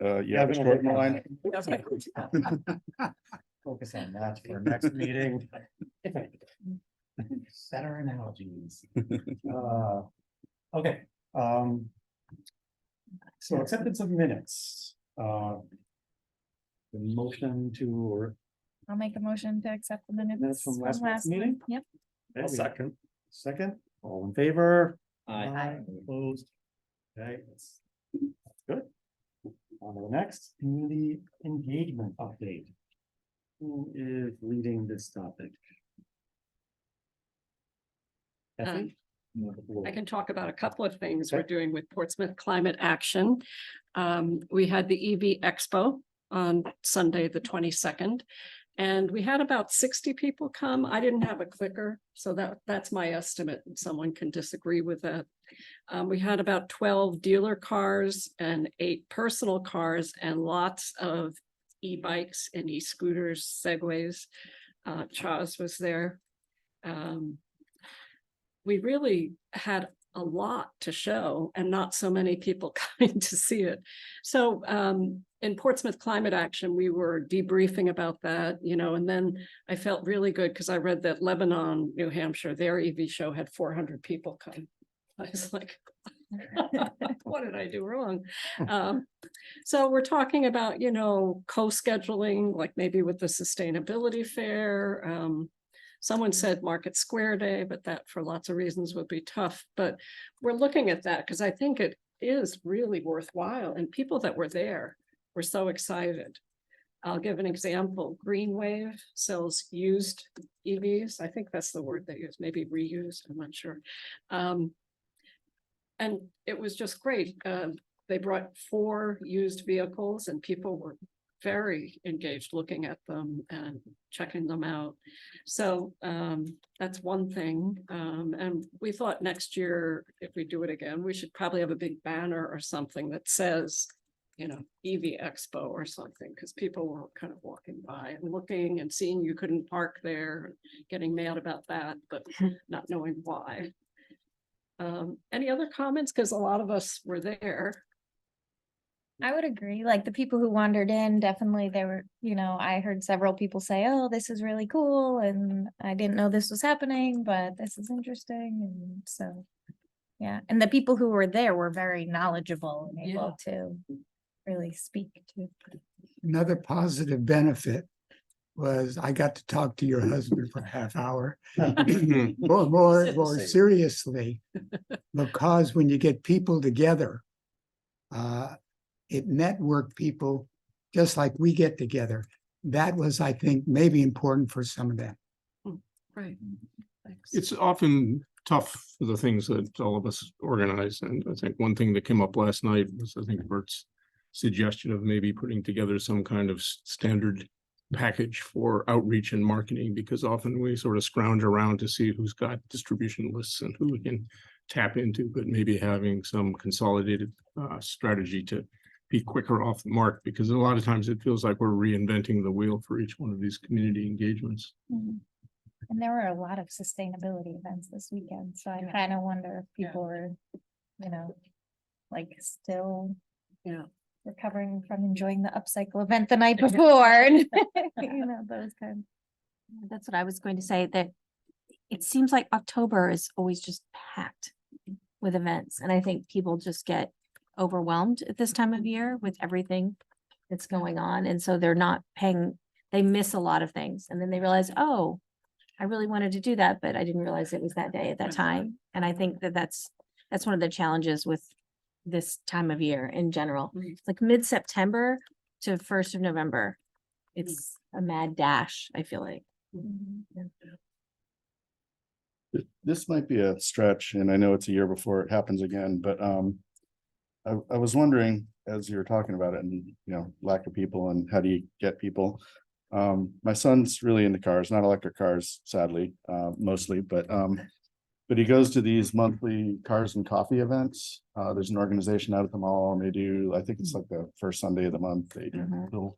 you have a short line. Focus on that for next meeting. Better analogies. Okay, so acceptance of minutes. The motion to, or I'll make a motion to accept the minutes Minutes from last month's meeting? Yep. second, all in favor? Aye. Opposed? Okay, that's good. On to the next, community engagement update. Who is leading this topic? Effie? I can talk about a couple of things Okay. we're doing with Portsmouth Climate Action. We had the EV Expo on Sunday, the 22nd. And we had about 60 people come. I didn't have a clicker, so that's my estimate. Someone can disagree with that. We had about 12 dealer cars and 8 personal cars and lots of e-bikes and e-scooters, Segways. Chaz was there. We really had a lot to show and not so many people coming to see it. So in Portsmouth Climate Action, we were debriefing about that, and then I felt really good because I read that Lebanon, New Hampshire, their EV show had 400 people come. I was like, what did I do wrong? So we're talking about, co-scheduling, like maybe with the sustainability fair. Someone said Market Square Day, but that for lots of reasons would be tough. But we're looking at that because I think it is really worthwhile. And people that were there were so excited. I'll give an example. Greenwave sells used EVs. I think that's the word they use, maybe reused, I'm not sure. And it was just great. They brought 4 used vehicles and people were very engaged looking at them and checking them out. So that's one thing. And we thought next year, if we do it again, we should probably have a big banner or something that says, EV Expo or something, because people were kind of walking by and looking and seeing you couldn't park there, getting mad about that, but not knowing why. Any other comments? Because a lot of us were there. I would agree. Like the people who wandered in, definitely they were, I heard several people say, oh, this is really cool. And I didn't know this was happening, but this is interesting. And so, yeah. And the people who were there were very knowledgeable and able to really speak to. Another positive benefit was I got to talk to your husband for a half hour. More seriously, because when you get people together, it networked people just like we get together. That was, I think, maybe important for some of them. Right. Thanks. It's often tough for the things that all of us organize. And I think one thing that came up last night was, I think, Bert's suggestion of maybe putting together some kind of standard package for outreach and marketing, because often we sort of scrounge around to see who's got distribution lists and who we can tap into, but maybe having some consolidated strategy to be quicker off the mark, because a lot of times it feels like we're reinventing the wheel for each one of these community engagements. And there were a lot of sustainability events this weekend. So I kind of wonder if people were, still recovering from enjoying the upcycle event the night before. And, those kind. That's what I was going to say, that it seems like October is always just packed with events. And I think people just get overwhelmed at this time of year with everything that's going on. And so they're not they miss a lot of things. And then they realize, oh, I really wanted to do that, but I didn't realize it was that day at that time. And I think that's one of the challenges with this time of year in general. It's like mid-September to 1st of November. It's a mad dash, I feel like. This might be a stretch, and I know it's a year before it happens again, but I was wondering, as you were talking about it and, lack of people and how do you get people? My son's really into cars, not electric cars, sadly, mostly, but he goes to these monthly cars and coffee events. There's an organization out at the mall, and they do, I think it's like the first Sunday of the month, they do little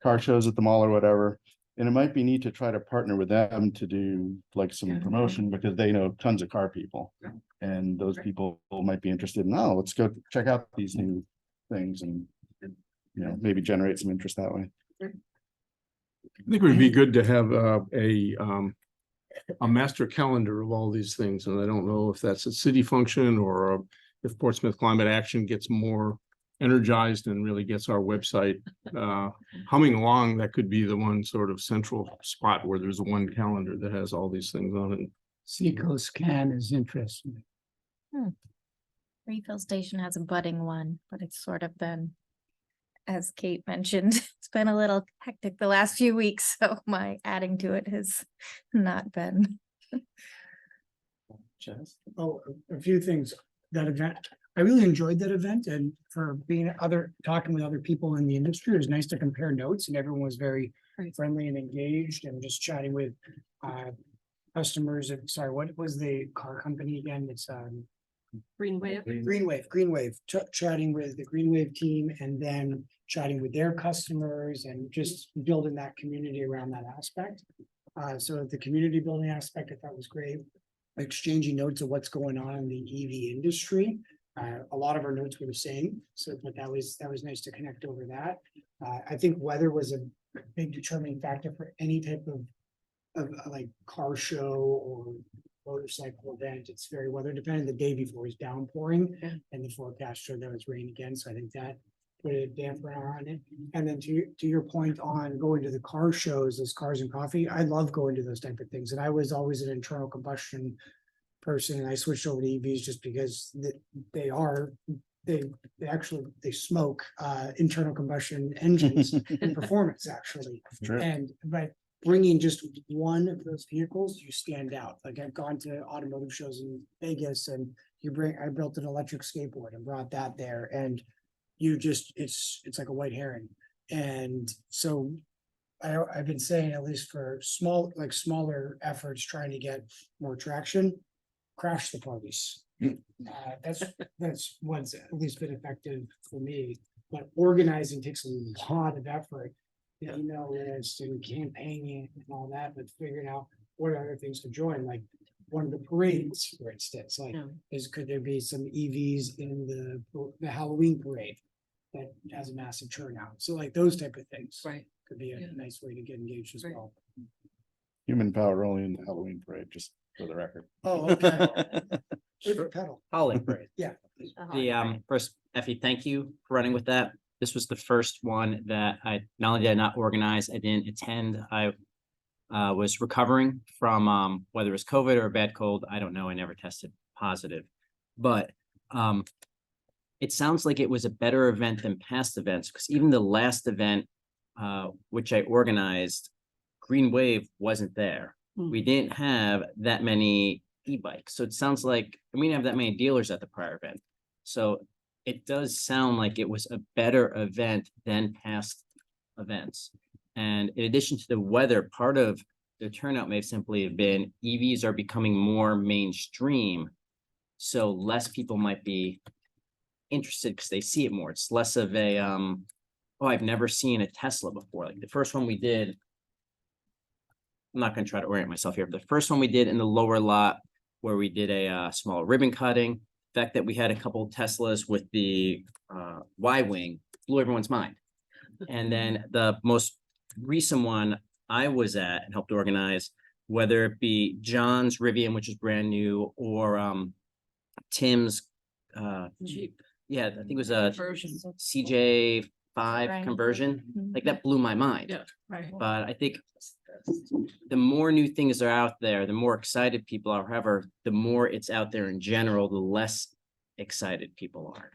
car shows at the mall or whatever. And it might be neat to try to partner with them to do like some promotion, because they know tons of car people. And those people might be interested in, let's go check out these new things. And maybe generate some interest that way. I think it would be good to have a master calendar of all these things, and I don't know if that's a city function or if Portsmouth Climate Action gets more energized and really gets our website humming along. That could be the one sort of central spot where there's one calendar that has all these things on it. Seacoast Can is interesting. Refill station has a budding one, but it's sort of been, as Kate mentioned, it's been a little hectic the last few weeks, so my adding to it has not been. Jess? Oh, a few things. That event, I really enjoyed that event, and for being talking with other people in the industry, it was nice to compare notes, and everyone was very Right. friendly and engaged, and just chatting with customers. Sorry, what was the car company again? It's Greenway. Greenwave, chatting with the Greenwave team, and then chatting with their customers, and just building that community around that aspect. So the community building aspect, I thought was great. Exchanging notes of what's going on in the EV industry. A lot of our notes were the same, so but that was nice to connect over that. I think weather was a big determining factor for any type of like car show or motorcycle event. It's very weather dependent. The day before was downpouring, Yeah. and the forecast showed that it was rain again, so I think that put a damper on it. And then to your point on going to the car shows, those Cars and Coffee, I love going to those type of things. And I was always an internal combustion person, and I switched over to EVs just because they smoke internal combustion engines and performance actually. True. And by bringing just one of those vehicles, you stand out. Like I've gone to automotive shows in Vegas, and I built an electric skateboard and brought that there, and it's like a white herring. And so I've been saying, at least for smaller efforts, trying to get more traction, crash the parties. That's what's at least been effective for me, but organizing takes a lot of effort. Email list and campaigning and all that, but figuring out what other things to join, like one of the parades, for instance, like could there be some EVs in the Halloween parade that has a massive turnout? So like those type of things. Right. Could be a Yeah. nice way to get engaged as Right. well. Human power only in the Halloween parade, just for the record. Oh, okay. With pedal. Holiday parade. Yeah. First, Effie, thank you for running with that. This was the first one that not only did I not organize, I didn't attend. I was recovering from whether it was COVID or a bad cold. I don't know. I never tested positive, but it sounds like it was a better event than past events, because even the last event, which I organized, Green Wave wasn't there. We didn't have that many e-bikes. So it sounds like we didn't have that many dealers at the prior event. So it does sound like it was a better event than past events. And in addition to the weather, part of the turnout may simply have been EVs are becoming more mainstream. So less people might be interested because they see it more. It's less of a, oh, I've never seen a Tesla before. Like the first one we did, I'm not going to try to orient myself here, but the first one we did in the lower lot where we did a small ribbon cutting, the fact that we had a couple of Teslas with the Y-Wing blew everyone's mind. And then the most recent one I was at and helped organize, whether it be John's Rivian, which is brand new, or Tim's Jeep yeah, I think it was a version. CJ5 Right. conversion. Mhm. Like that blew my mind. Yeah, right. But I think the more new things are out there, the more excited people are. However, the more it's out there in general, the less excited people are.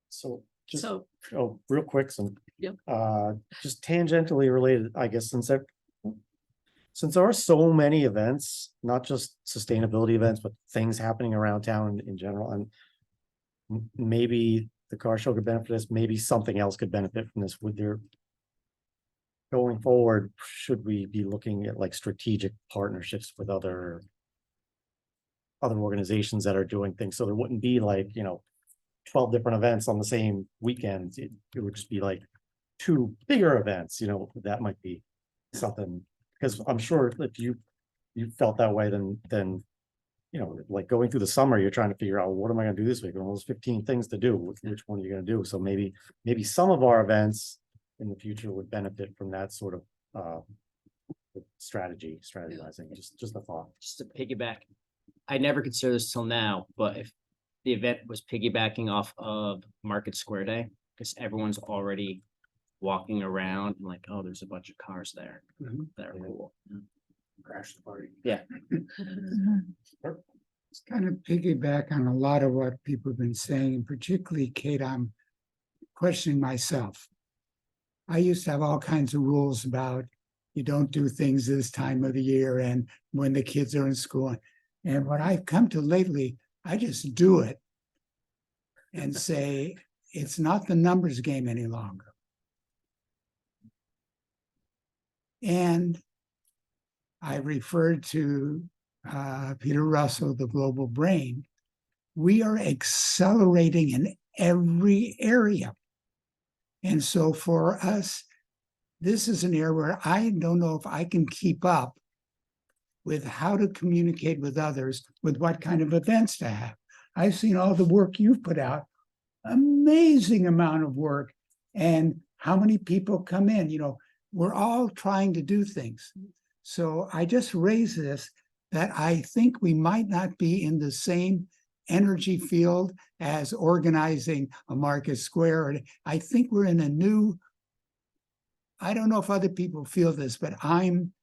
So just, So, real quick, some. Yep. Just tangentially related, I guess, since there are so many events, not just sustainability events, but things happening around town in general, and maybe the car show could benefit us, maybe something else could benefit from this. Going forward, should we be looking at like strategic partnerships with other organizations that are doing things, so there wouldn't be like, 12 different events on the same weekend. It would just be like 2 bigger events, that might be something, because I'm sure if you felt that way, then you know, like going through the summer, you're trying to figure out, what am I gonna do this week? Well, there's 15 things to do. Which one are you gonna do? So maybe some of our events in the future would benefit from that sort of strategizing, just a thought. Just to piggyback, I never considered this till now, but if the event was piggybacking off of Market Square Day, because everyone's already walking around and like, oh, there's a bunch of cars there that are cool. Crash the party. Yeah. It's kind of piggyback on a lot of what people have been saying, and particularly Kate, I'm questioning myself. I used to have all kinds of rules about you don't do things this time of the year and when the kids are in school. And what I've come to lately, I just do it and say, it's not the numbers game any longer. And I referred to Peter Russell, the global brain. We are accelerating in every area. And so for us, this is an area where I don't know if I can keep up with how to communicate with others, with what kind of events to have. I've seen all the work you've put out, amazing amount of work, and how many people come in. You know, we're all trying to do things. So I just raise this, that I think we might not be in the same energy field as organizing a Market Square. I think we're in a new, I don't know if other people feel this, but I'm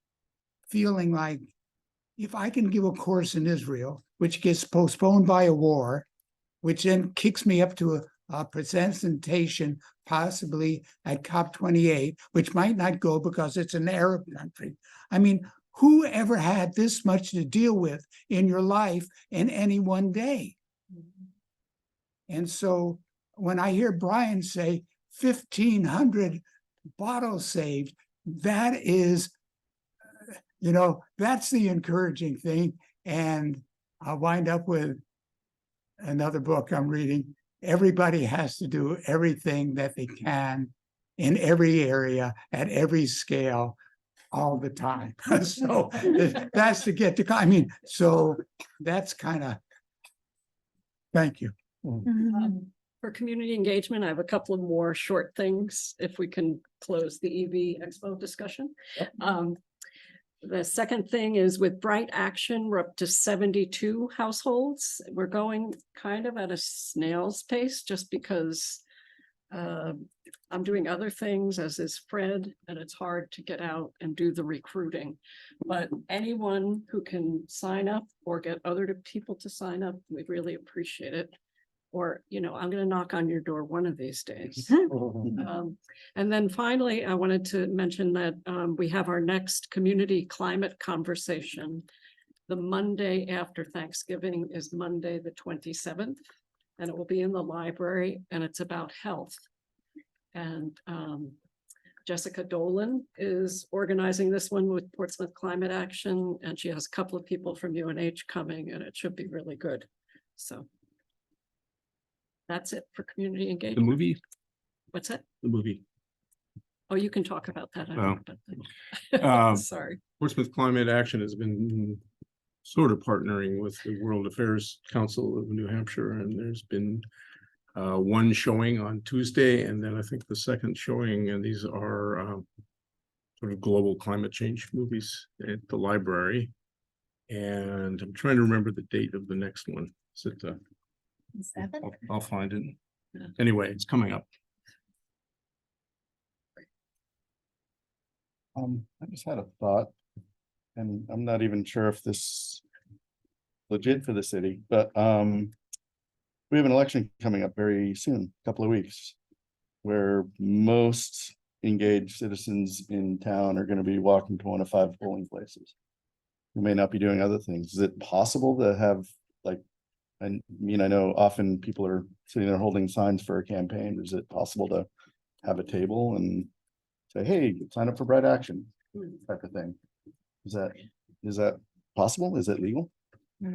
feeling like if I can give a course in Israel, which gets postponed by a war, which then kicks me up to a presentation possibly at COP28, which might not go because it's an Arab country. I mean, who ever had this much to deal with in your life in any one day? And so when I hear Brian say 1,500 bottles saved, that is, you know, that's the encouraging thing. And I'll wind up with another book I'm reading. Everybody has to do everything that they can in every area, at every scale, all the time. So that's to get to, I mean, so that's kind of, thank you. For community engagement, I have a couple of more short things, if we can close the EV Expo discussion. The second thing is with Bright Action, we're up to 72 households. We're going kind of at a snail's pace just because I'm doing other things, as is Fred, and it's hard to get out and do the recruiting. But anyone who can sign up or get other people to sign up, we'd really appreciate it. Or, you know, I'm going to knock on your door one of these days. And then finally, I wanted to mention that we have our next community climate conversation. The Monday after Thanksgiving is Monday, the 27th, and it will be in the library, and it's about health. And Jessica Dolan is organizing this one with Portsmouth Climate Action, and she has a couple of people from UNH coming, and it should be really good. So that's it for community The engagement. movie, What's that? the movie. Oh, you can talk about that. I Oh. don't know about that. Sorry. Portsmouth Climate Action has been sort of partnering with the World Affairs Council of New Hampshire, and there's been one showing on Tuesday, and then I think the second showing, and these are sort of global climate change movies at the library. And I'm trying to remember the date of the next one. Is it I'll find it. Yeah. Anyway, it's coming up. I just had a thought, and I'm not even sure if this legit for the city, but we have an election coming up very soon, a couple of weeks, where most engaged citizens in town are going to be walking to one of 5 polling places. We may not be doing other things. Is it possible to have, like, I mean, I know often people are sitting there holding signs for a campaign. Is it possible to have a table and say, hey, sign up for Bright Action type of thing? Is that possible? Is it legal? I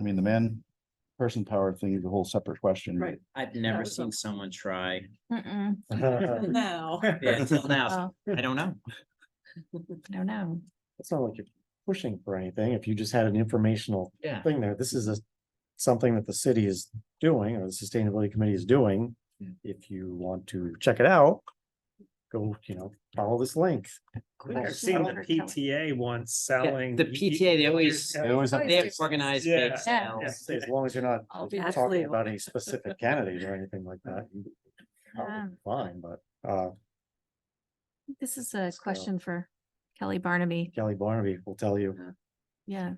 mean, the person power thing is a whole separate question. Right. I've never was seen someone try. Now. Yeah, until now, so I don't know. I don't know. It's not like you're pushing for anything. If you just had an informational Yeah. thing there, this is something that the city is doing or the sustainability committee is doing. Yeah. If you want to check it out, go, follow this link. I've seen the PTA once selling. The PTA, they always, They always have. they have organized Yeah. bake sales. As long as you're not I'll be talking absolutely about any specific candidate or anything like that. you- probably Fine, but This is a So- question for Kelly Barnaby. Kelly Barnaby will tell you. Yeah.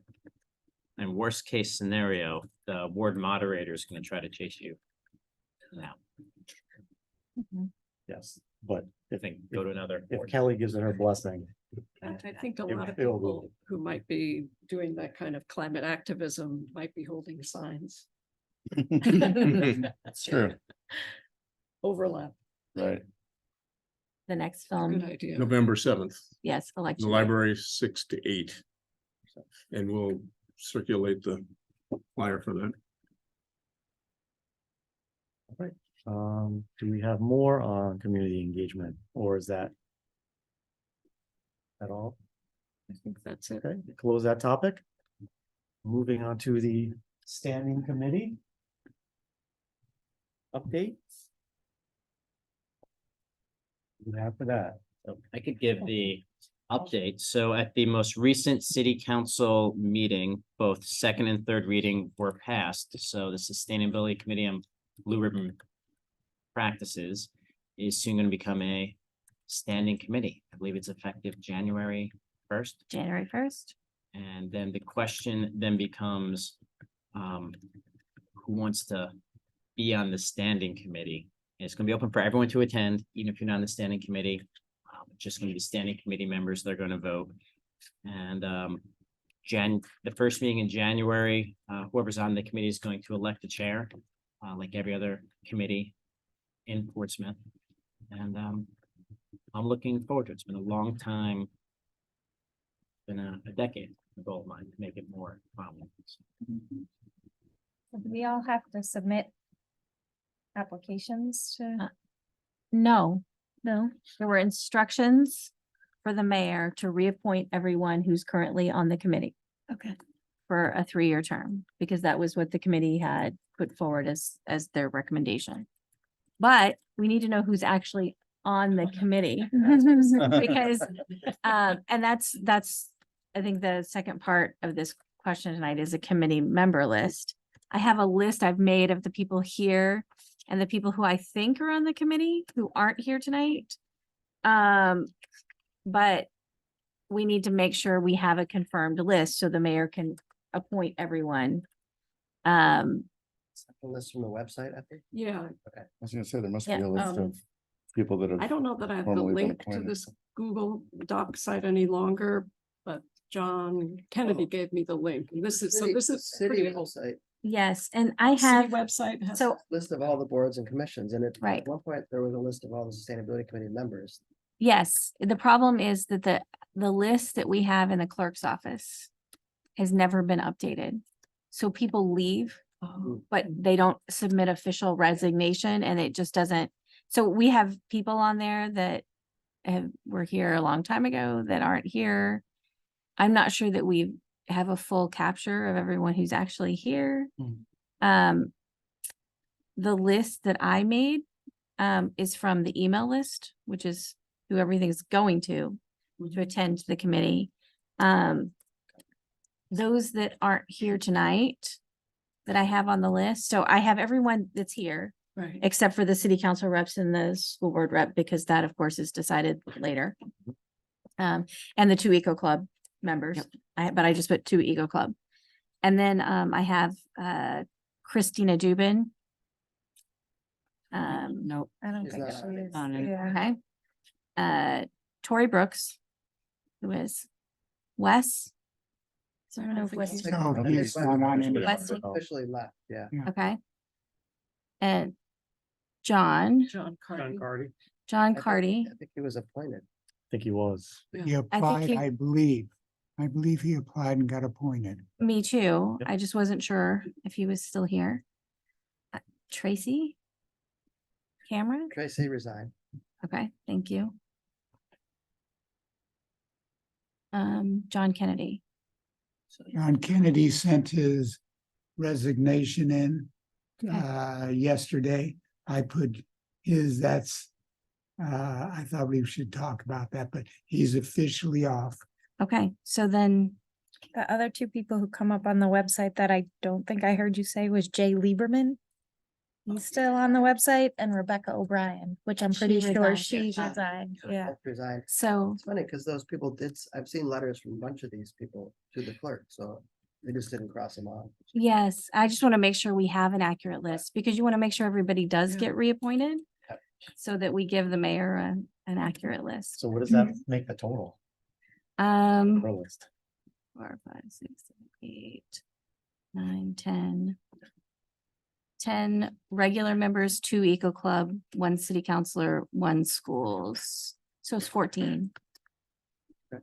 And worst case scenario, the ward moderator is gonna try to chase you. Now, Yes, but I think, go to another. if ward. Kelly gives it her blessing, I think a It- lot of it'll people who might be doing that kind of climate activism might be holding signs. It's true, Overlap, right. The next good film, idea. November 7th, yes, the election. day. library 6 to 8. And we'll circulate the flyer for that. do we have more on community engagement or is that at all? I think that's it. Okay, close that topic. Moving on to the standing committee. Updates. What do you have for that? So I could give the update. So at the most recent city council meeting, both second and third reading were passed. So the Sustainability Committee on Blue Ribbon Practices is soon going to become a standing committee. I believe it's effective January 1st. January 1st. And then the question then becomes, who wants to be on the standing committee? And it's gonna be open for everyone to attend, even if you're not on the standing committee. Just gonna be standing committee members that are gonna vote. And, the first meeting in January, whoever's on the committee is going to elect a chair, like every other committee in Portsmouth. And, I'm looking forward to it. It's been a long time. Been a decade, a goal of mine to make it more prominent. Do we all have to submit applications to? No, No. there were instructions for the mayor to reappoint everyone who's currently on the committee Okay. for a 3-year term, because that was what the committee had put forward as their recommendation. But we need to know who's actually on the committee. Because, and that's, I think the second part of this question tonight is a committee member list. I have a list I've made of the people here and the people who I think are on the committee who aren't here tonight. But we need to make sure we have a confirmed list so the mayor can appoint everyone. The list from the website, I think. Yeah, I was gonna say, there must be Yeah, a list of people that have. I don't know that I have the Formally been link to appointed. this Google Doc site any longer, but John Kennedy gave me the link. And this is, so this is. City pretty- website, Yes, and I City have, website. has- so list of all the boards and commissions, and Right. at one point, there was a list of all the sustainability committee members. yes, the problem is that the list that we have in the clerk's office has never been updated. So people leave, Oh, but they don't submit official resignation and it just doesn't. So we have people on there that were here a long time ago that aren't here. I'm not sure that we have a full capture of everyone who's actually here. Mhm. The list that I made is from the email list, which is who everything's going to attend the committee. Those that aren't here tonight that I have on the list. So I have everyone that's here right. except for the city council reps and the school board rep, because that of course is decided later. And the 2 Eco Club members, but I just put 2 Eco Club. And then I have Christina Dubin. Nope. I don't She's think not she on it. is. On it, Yeah. okay. Tori Brooks, who is Wes. So I don't know if Wes is, No, he's not on any. Wes, Officially left, yeah. okay. And John John Carty. John I Carty, think he was appointed. I think he was. He applied, he- I believe. I believe he applied and got appointed. me too. Yep. I just wasn't sure if he was still here. Tracy? Cameron? Tracy resigned. Okay, thank you. John Kennedy. John Kennedy sent his resignation in yesterday. I put that's I thought we should talk about that, but he's officially off. Okay, so then, The other two people who come up on the website that I don't think I heard you say was Jay Lieberman. He's still on the website, and Rebecca O'Brien, which I'm pretty She sure resigned. she resigned, yeah. Resigned. so, It's funny because those people I've seen letters from a bunch of these people to the clerk, so they just didn't cross them off. yes, I just want to make sure we have an accurate list because you want to make sure everybody does Yeah. get reappointed. Yep. So that we give the mayor an accurate list. So what does that make the total Um, for a list? 4, 5, 6, 7, 8, 9, 10. 10 regular members, 2 Eco Club, 1 city councilor, 1 schools. So it's 14. Did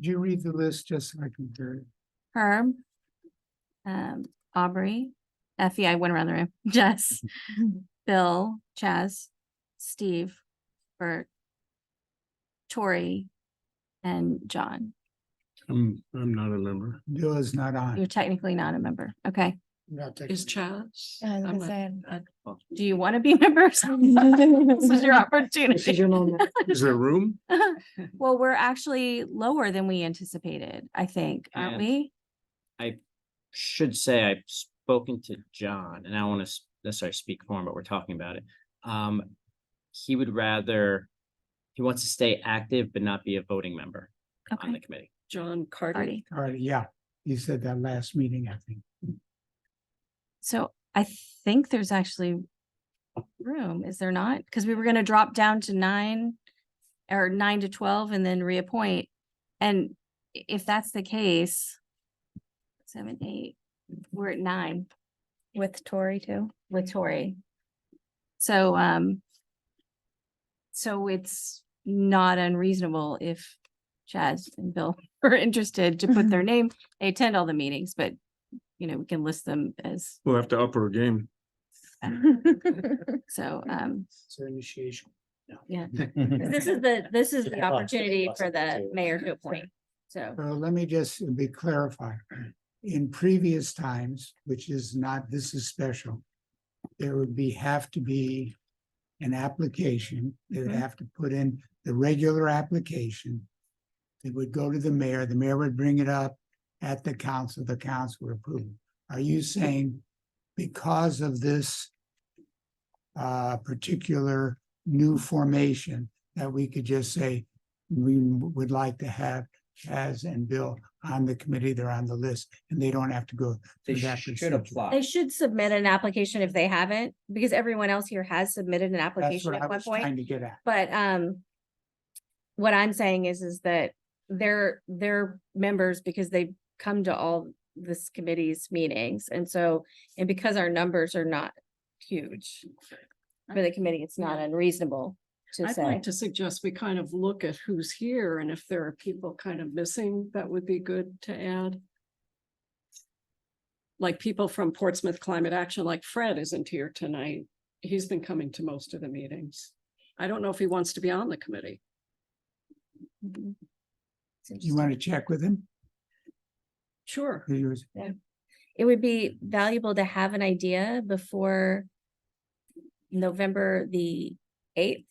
you read the list just so I can hear it? Herb, Aubrey, Effie, I went around the room, Jess, Bill, Chaz, Steve, Bert, Tori, and John. I'm not a member. Bill is not on. You're technically not a member. Okay. Not Is technically. Chaz? I was I'm gonna say, Do you want to be members? This is your opportunity. Is there room? Well, we're actually lower than we anticipated, I think, aren't And- we? I should say I've spoken to John, and I don't want to necessarily speak for him, but we're talking about it. He would rather, he wants to stay active but not be a voting member on Okay. the committee. John Carty. Alrighty. All right, yeah, you said that last meeting, I think. So I think there's actually room, is there not? Because we were gonna drop down to 9 or 9 to 12 and then reappoint. And if that's the case, 7, 8, we're at 9 with Tori too. with Tori. So, so it's not unreasonable if Chaz and Bill are interested to put their name, they attend all the meetings, but you know, we can list them as, We'll have to up our game. so, So initiation. yeah. This is the Yeah. opportunity for the mayor to appoint, so. So let me just be clarified. In previous times, which is not, this is special, there would have to be an application. They would have to put in the regular application. It would go to the mayor would bring it up at the council would approve. Are you saying because of this particular new formation that we could just say we would like to have Chaz and Bill on the committee, they're on the list, and they don't have to go They through that should procedure? apply. They should submit an application if they haven't, because everyone else here has submitted an That's application what I at one was trying point. to get at. But what I'm saying is that they're members because they come to all this committee's meetings. And so, and because our numbers are not huge for the committee, it's not unreasonable to I'd say. like to suggest we kind of look at who's here and if there are people kind of missing, that would be good to add. Like people from Portsmouth Climate Action, like Fred isn't here tonight. He's been coming to most of the meetings. I don't know if he wants to be on the committee. Mhm. It's You want to interesting. check with him? Sure. Or yours? It would be valuable to have an idea before November the 8th.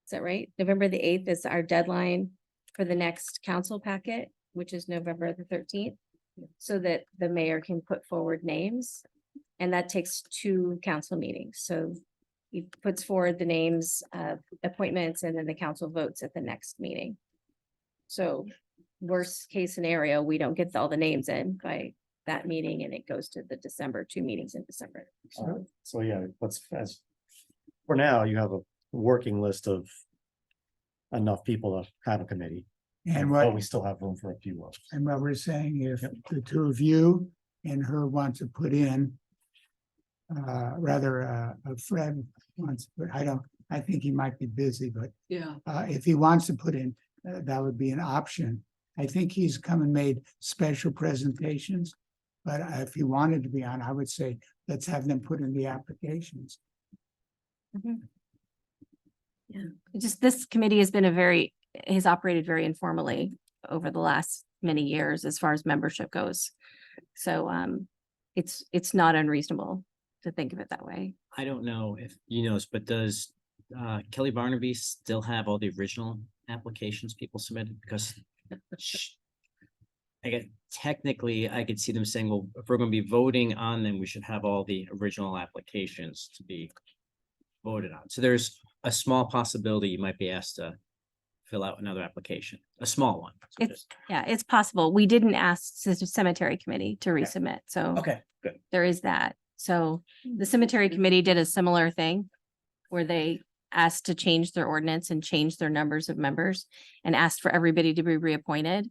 Is that right? November the 8th is our deadline for the next council packet, which is November the 13th. So that the mayor can put forward names. And that takes 2 council meetings. So he puts forward the names of appointments and then the council votes at the next meeting. So worst case scenario, we don't get all the names in by that meeting and it goes to the December, 2 meetings in December. So yeah, for now, you have a working list of enough people to have a committee, And but what, we still have room for a few others. and what we're saying, if the 2 of you and her want to put in, Fred wants, but I think he might be busy, but Yeah. if he wants to put in, that would be an option. I think he's come and made special presentations. But if he wanted to be on, I would say, let's have them put in the applications. Yeah, it just, this committee has been has operated very informally over the last many years as far as membership goes. So it's not unreasonable to think of it that way. I don't know if you know, but does Kelly Barnaby still have all the original applications people submitted? Because I guess technically I could see them saying, well, if we're gonna be voting on them, we should have all the original applications to be voted on. So there's a small possibility you might be asked to fill out another application, a small one. So It's, yeah, it's possible. We didn't ask the cemetery committee to resubmit, so. Okay, good. There is that. So the cemetery committee did a similar thing where they asked to change their ordinance and change their numbers of members and asked for everybody to be reappointed.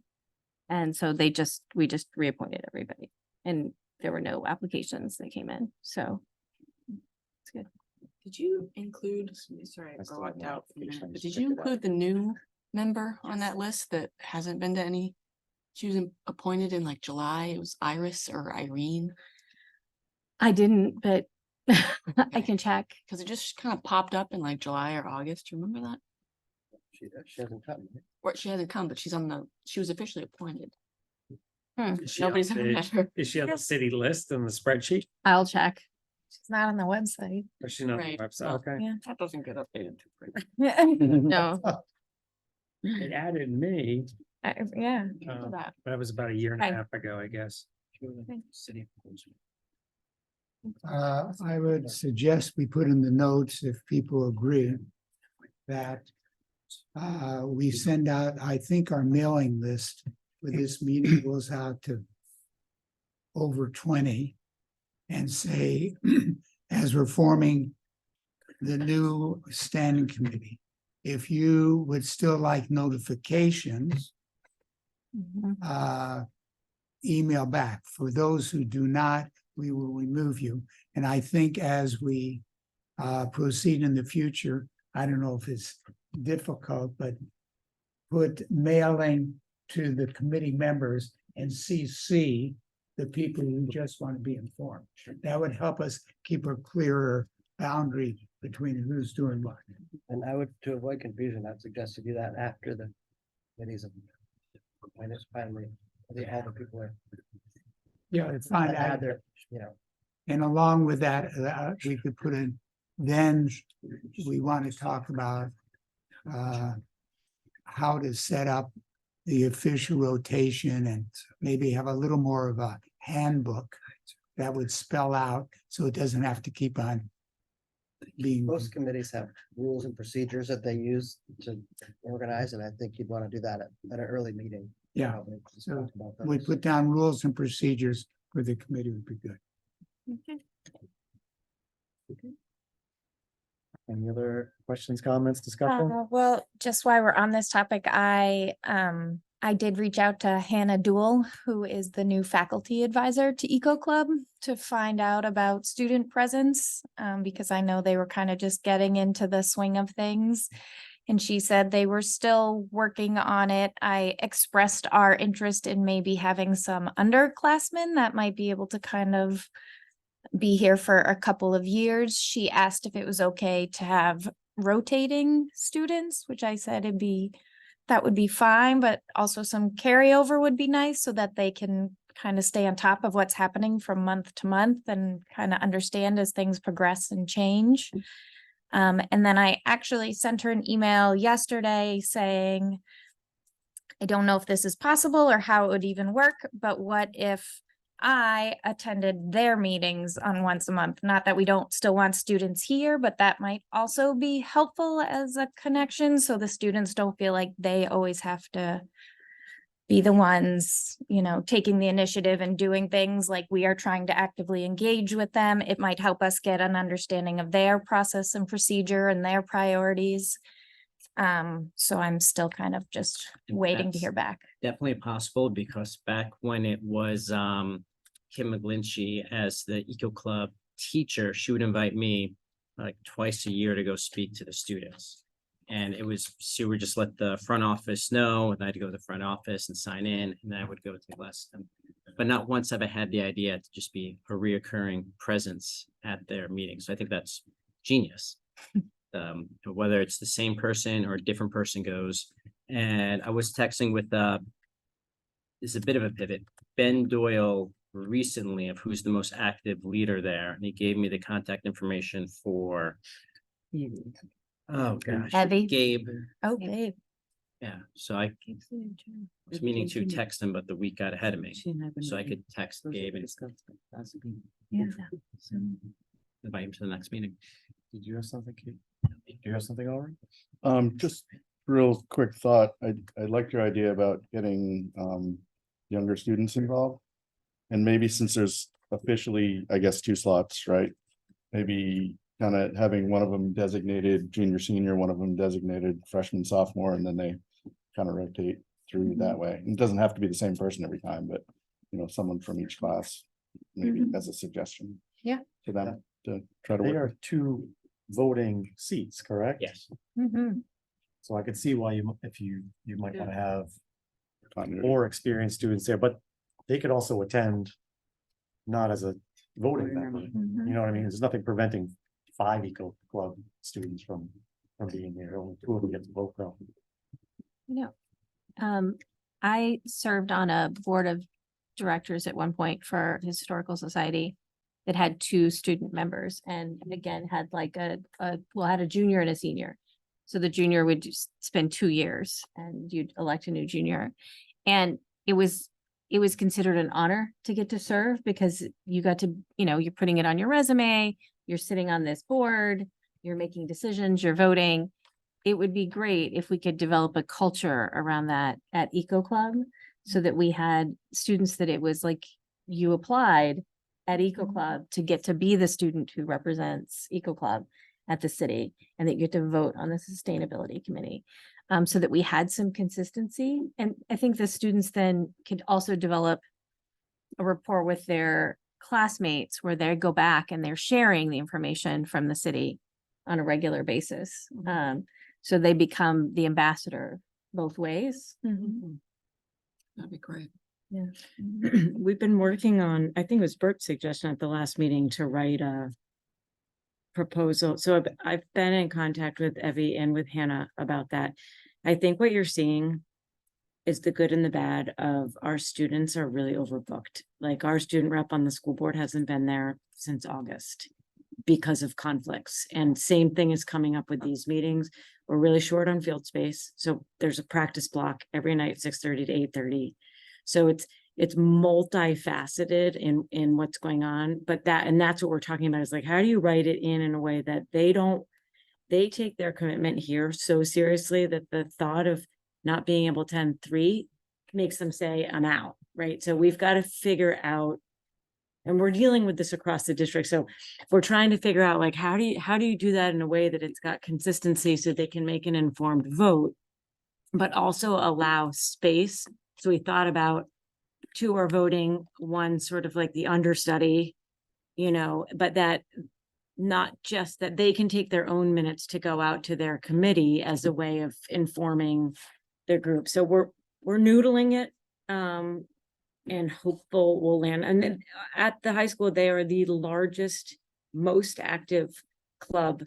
And so we just reappointed everybody and there were no applications that came in. So it's good. Did you include, sorry, I I still have blocked my out, for a application, I minute, but just did checked you it out. include the new member on that list that hasn't been to any? She was appointed in like July, it was Iris or Irene, I didn't, but I can check. because it just kind of popped up in like July or August, do you remember that? She hasn't come. Or she hasn't come, but she was officially appointed. Is she on Nobody's ever the- met her. Is she on the city list in the spreadsheet? I'll check. It's not on the website. Or is she not on the Right. website? Okay. Yeah. That doesn't get updated too quick. No, It added me, Yeah. um, that. that was about a year and a Okay. half ago, I guess. City. I would suggest we put in the notes, if people agree, that we send out, I think our mailing list for this meeting goes out to over 20 and say, as we're forming the new standing committee, if you would still like notifications, Mhm. email back. For those who do not, we will remove you. And I think as we proceed in the future, I don't know if it's difficult, but put mailing to the committee members and CC the people who just want to be informed. That would help us keep a clearer boundary between who's doing what. And I would, to avoid confusion, I'd suggest to do that after the committees. When it's finally, all the people are. Yeah, it's fine. Add their, you know, And along with that, we could put in, then we want to talk about how to set up the official rotation and maybe have a little more of a handbook that would spell out, so it doesn't have to keep on being. most committees have rules and procedures that they use to organize, and I think you'd want to do that at an early meeting. Yeah, Probably, just so talk about we those. put down rules and procedures for the committee would be good. Any other questions, comments, discussion? Well, just while we're on this topic, I did reach out to Hannah Dool, who is the new faculty advisor to Eco Club, to find out about student presence, because I know they were kind of just getting into the swing of things. And she said they were still working on it. I expressed our interest in maybe having some underclassmen that might be able to kind of be here for a couple of years. She asked if it was okay to have rotating students, which I said that would be fine, but also some carryover would be nice so that they can kind of stay on top of what's happening from month to month and kind of understand as things progress and change. And then I actually sent her an email yesterday saying, I don't know if this is possible or how it would even work, but what if I attended their meetings on once a month? Not that we don't still want students here, but that might also be helpful as a connection, so the students don't feel like they always have to be the ones, taking the initiative and doing things. Like, we are trying to actively engage with them. It might help us get an understanding of their process and procedure and their priorities. So I'm still kind of just waiting to hear back. Definitely possible, because back when it was Kim McGlinchey as the Eco Club teacher, she would invite me like twice a year to go speak to the students. And she would just let the front office know, and I had to go to the front office and sign in, and then I would go to the lesson. But not once have I had the idea to just be a reoccurring presence at their meetings. So I think that's genius. Whether it's the same person or a different person goes. And I was texting with is a bit of a pivot. Ben Doyle recently of who's the most active leader there, and he gave me the contact information for, oh gosh, Evie? Gabe. Oh, babe. Yeah, so I was meaning to text him, but the week got ahead of me, so I could text Gabe and Yeah. invite him to the next meeting. Did you have something, Kate? Do you have something over? Just real quick thought. I liked your idea about getting younger students involved. And maybe since there's officially, I guess, 2 slots, right? Maybe kind of having one of them designated junior, senior, one of them designated freshman, sophomore, and then they kind of rotate through that way. It doesn't have to be the same person every time, but someone from each class, maybe as a suggestion. Yeah. To them to try to They work. are 2 voting seats, correct? Yes. Mhm. So I could see why you might want to have Continuity. more experienced students there, but they could also attend not as a voting member. Mhm. You know what I mean? There's nothing preventing 5 Eco Club students from being here. Only 2 of them get to vote though. No. I served on a board of directors at one point for Historical Society that had 2 student members and again had like had a junior and a senior. So the junior would just spend 2 years and you'd elect a new junior. And it was considered an honor to get to serve because you got to, you're putting it on your resume, you're sitting on this board, you're making decisions, you're voting. It would be great if we could develop a culture around that at Eco Club so that we had students that it was like you applied at Eco Club to get to be the student who represents Eco Club at the city and that you get to vote on the sustainability committee. So that we had some consistency. And I think the students then could also develop a rapport with their classmates where they go back and they're sharing the information from the city on a regular basis. So they become the ambassador both ways. That'd be great. We've been working on, I think it was Bert's suggestion at the last meeting to write a proposal. So I've been in contact with Evie and with Hannah about that. I think what you're seeing is the good and the bad of our students are really overbooked. Like our student rep on the school board hasn't been there since August because of conflicts. And same thing is coming up with these meetings. We're really short on field space. So there's a practice block every night, 6:30 to 8:30. So it's multifaceted in what's going on, but that's what we're talking about is like, how do you write it in a way that they take their commitment here so seriously that the thought of not being able to attend 3 makes them say, I'm out, right? So we've got to figure out, and we're dealing with this across the district. So we're trying to figure out like, how do you do that in a way that it's got consistency so they can make an informed vote, but also allow space. So we thought about 2 are voting, 1 sort of like the understudy, but that not just that they can take their own minutes to go out to their committee as a way of informing their group. So we're noodling it and hopeful we'll land. And then at the high school, they are the largest, most active club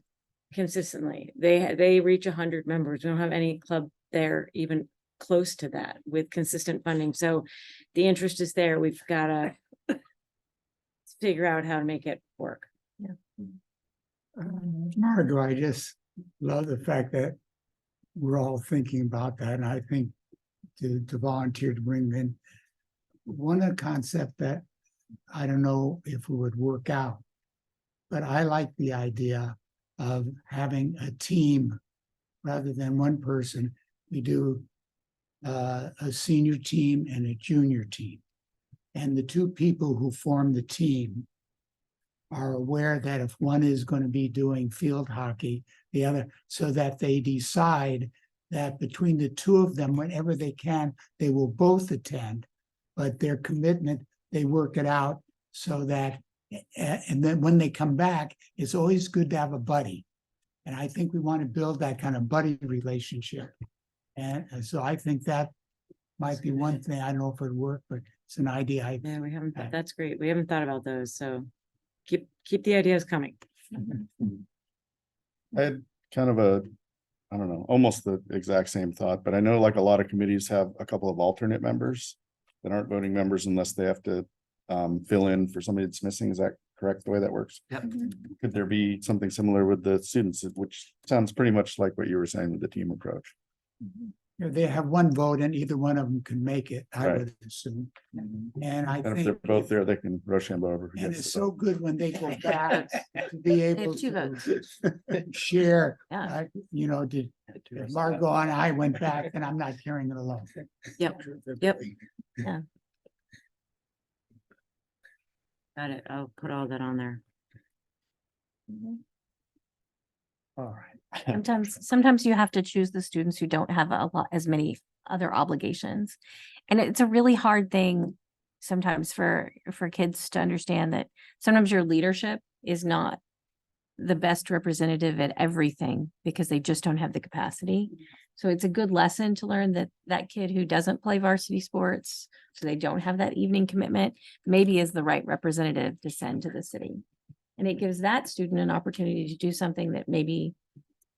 consistently. They reach 100 members. We don't have any club there even close to that with consistent funding. So the interest is there. We've got to figure out how to make it work. Margot, I just love the fact that we're all thinking about that, and I think to volunteer to bring in one concept that I don't know if it would work out, but I like the idea of having a team rather than one person. We do a senior team and a junior team, and the 2 people who form the team are aware that if one is going to be doing field hockey, the other, so that they decide that between the 2 of them, whenever they can, they will both attend, but their commitment, they work it out so that, and then when they come back, it's always good to have a buddy. And I think we want to build that kind of buddy relationship. And so I think that might be one thing. I don't know if it'd work, but it's an idea. Yeah, we haven't, that's great. We haven't thought about those. So keep the ideas coming. I had kind of I don't know, almost the exact same thought, but I know like a lot of committees have a couple of alternate members. that aren't voting members unless they have to fill in for somebody that's missing. Is that correct, the way that works? Yep. Could there be something similar with the students, which sounds pretty much like what you were saying with the team approach? They have one vote and either one of them can make it, I Right. would assume. And I And if they're think, both there, they can Rochambeau over. who and gets it's the so vote. good when they go back to be able two to share, Yeah. you know, did Margot and I went back and I'm not carrying it alone. Yep. Got it. I'll put all that on there. All right. Sometimes you have to choose the students who don't have a lot, as many other obligations. And it's a really hard thing sometimes for kids to understand that sometimes your leadership is not the best representative at everything because they just don't have the capacity. So it's a good lesson to learn that that kid who doesn't play varsity sports, so they don't have that evening commitment, maybe is the right representative to send to the city. And it gives that student an opportunity to do something that maybe,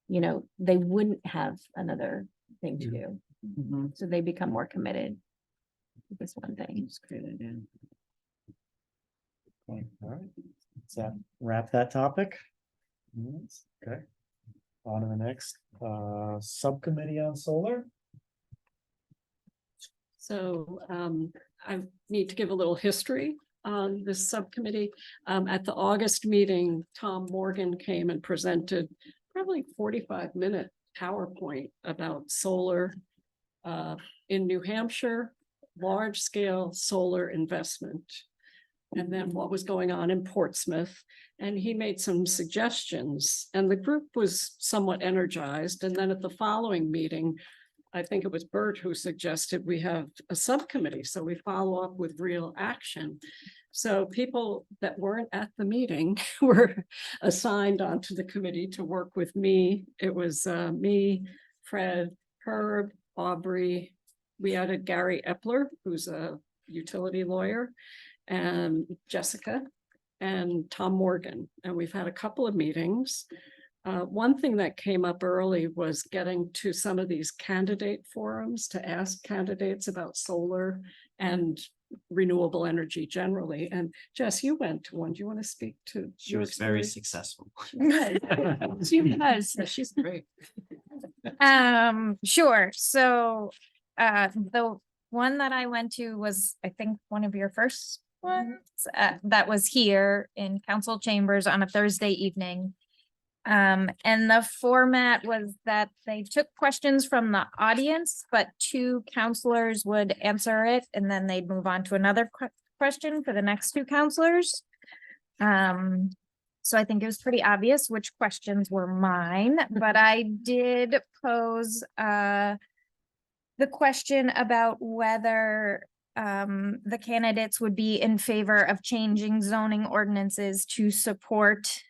you know, they wouldn't have another thing to do. Mhm. So they become more committed to this one thing. That's a great idea. All right. Does that wrap that topic? Okay. On to the next, subcommittee on solar. So I need to give a little history on this subcommittee. At the August meeting, Tom Morgan came and presented probably 45-minute PowerPoint about solar in New Hampshire, large-scale solar investment. And then what was going on in Portsmouth. And he made some suggestions and the group was somewhat energized. And then at the following meeting, I think it was Bert who suggested we have a subcommittee, so we follow up with real action. So people that weren't at the meeting were assigned onto the committee to work with me. It was me, Fred, Herb, Aubrey. We added Gary Epler, who's a utility lawyer, and Jessica and Tom Morgan. And we've had a couple of meetings. One thing that came up early was getting to some of these candidate forums to ask candidates about solar and renewable energy generally. And Jess, you went to one. Do you want to speak to? She your was very experience? successful. She was. She's great. Sure. So, the one that I went to was, I think, one of your first ones, that was here in council chambers on a Thursday evening. And the format was that they took questions from the audience, but two counselors would answer it and then they'd move on to another question for the next two counselors. So I think it was pretty obvious which questions were mine, but I did pose the question about whether the candidates would be in favor of changing zoning ordinances to support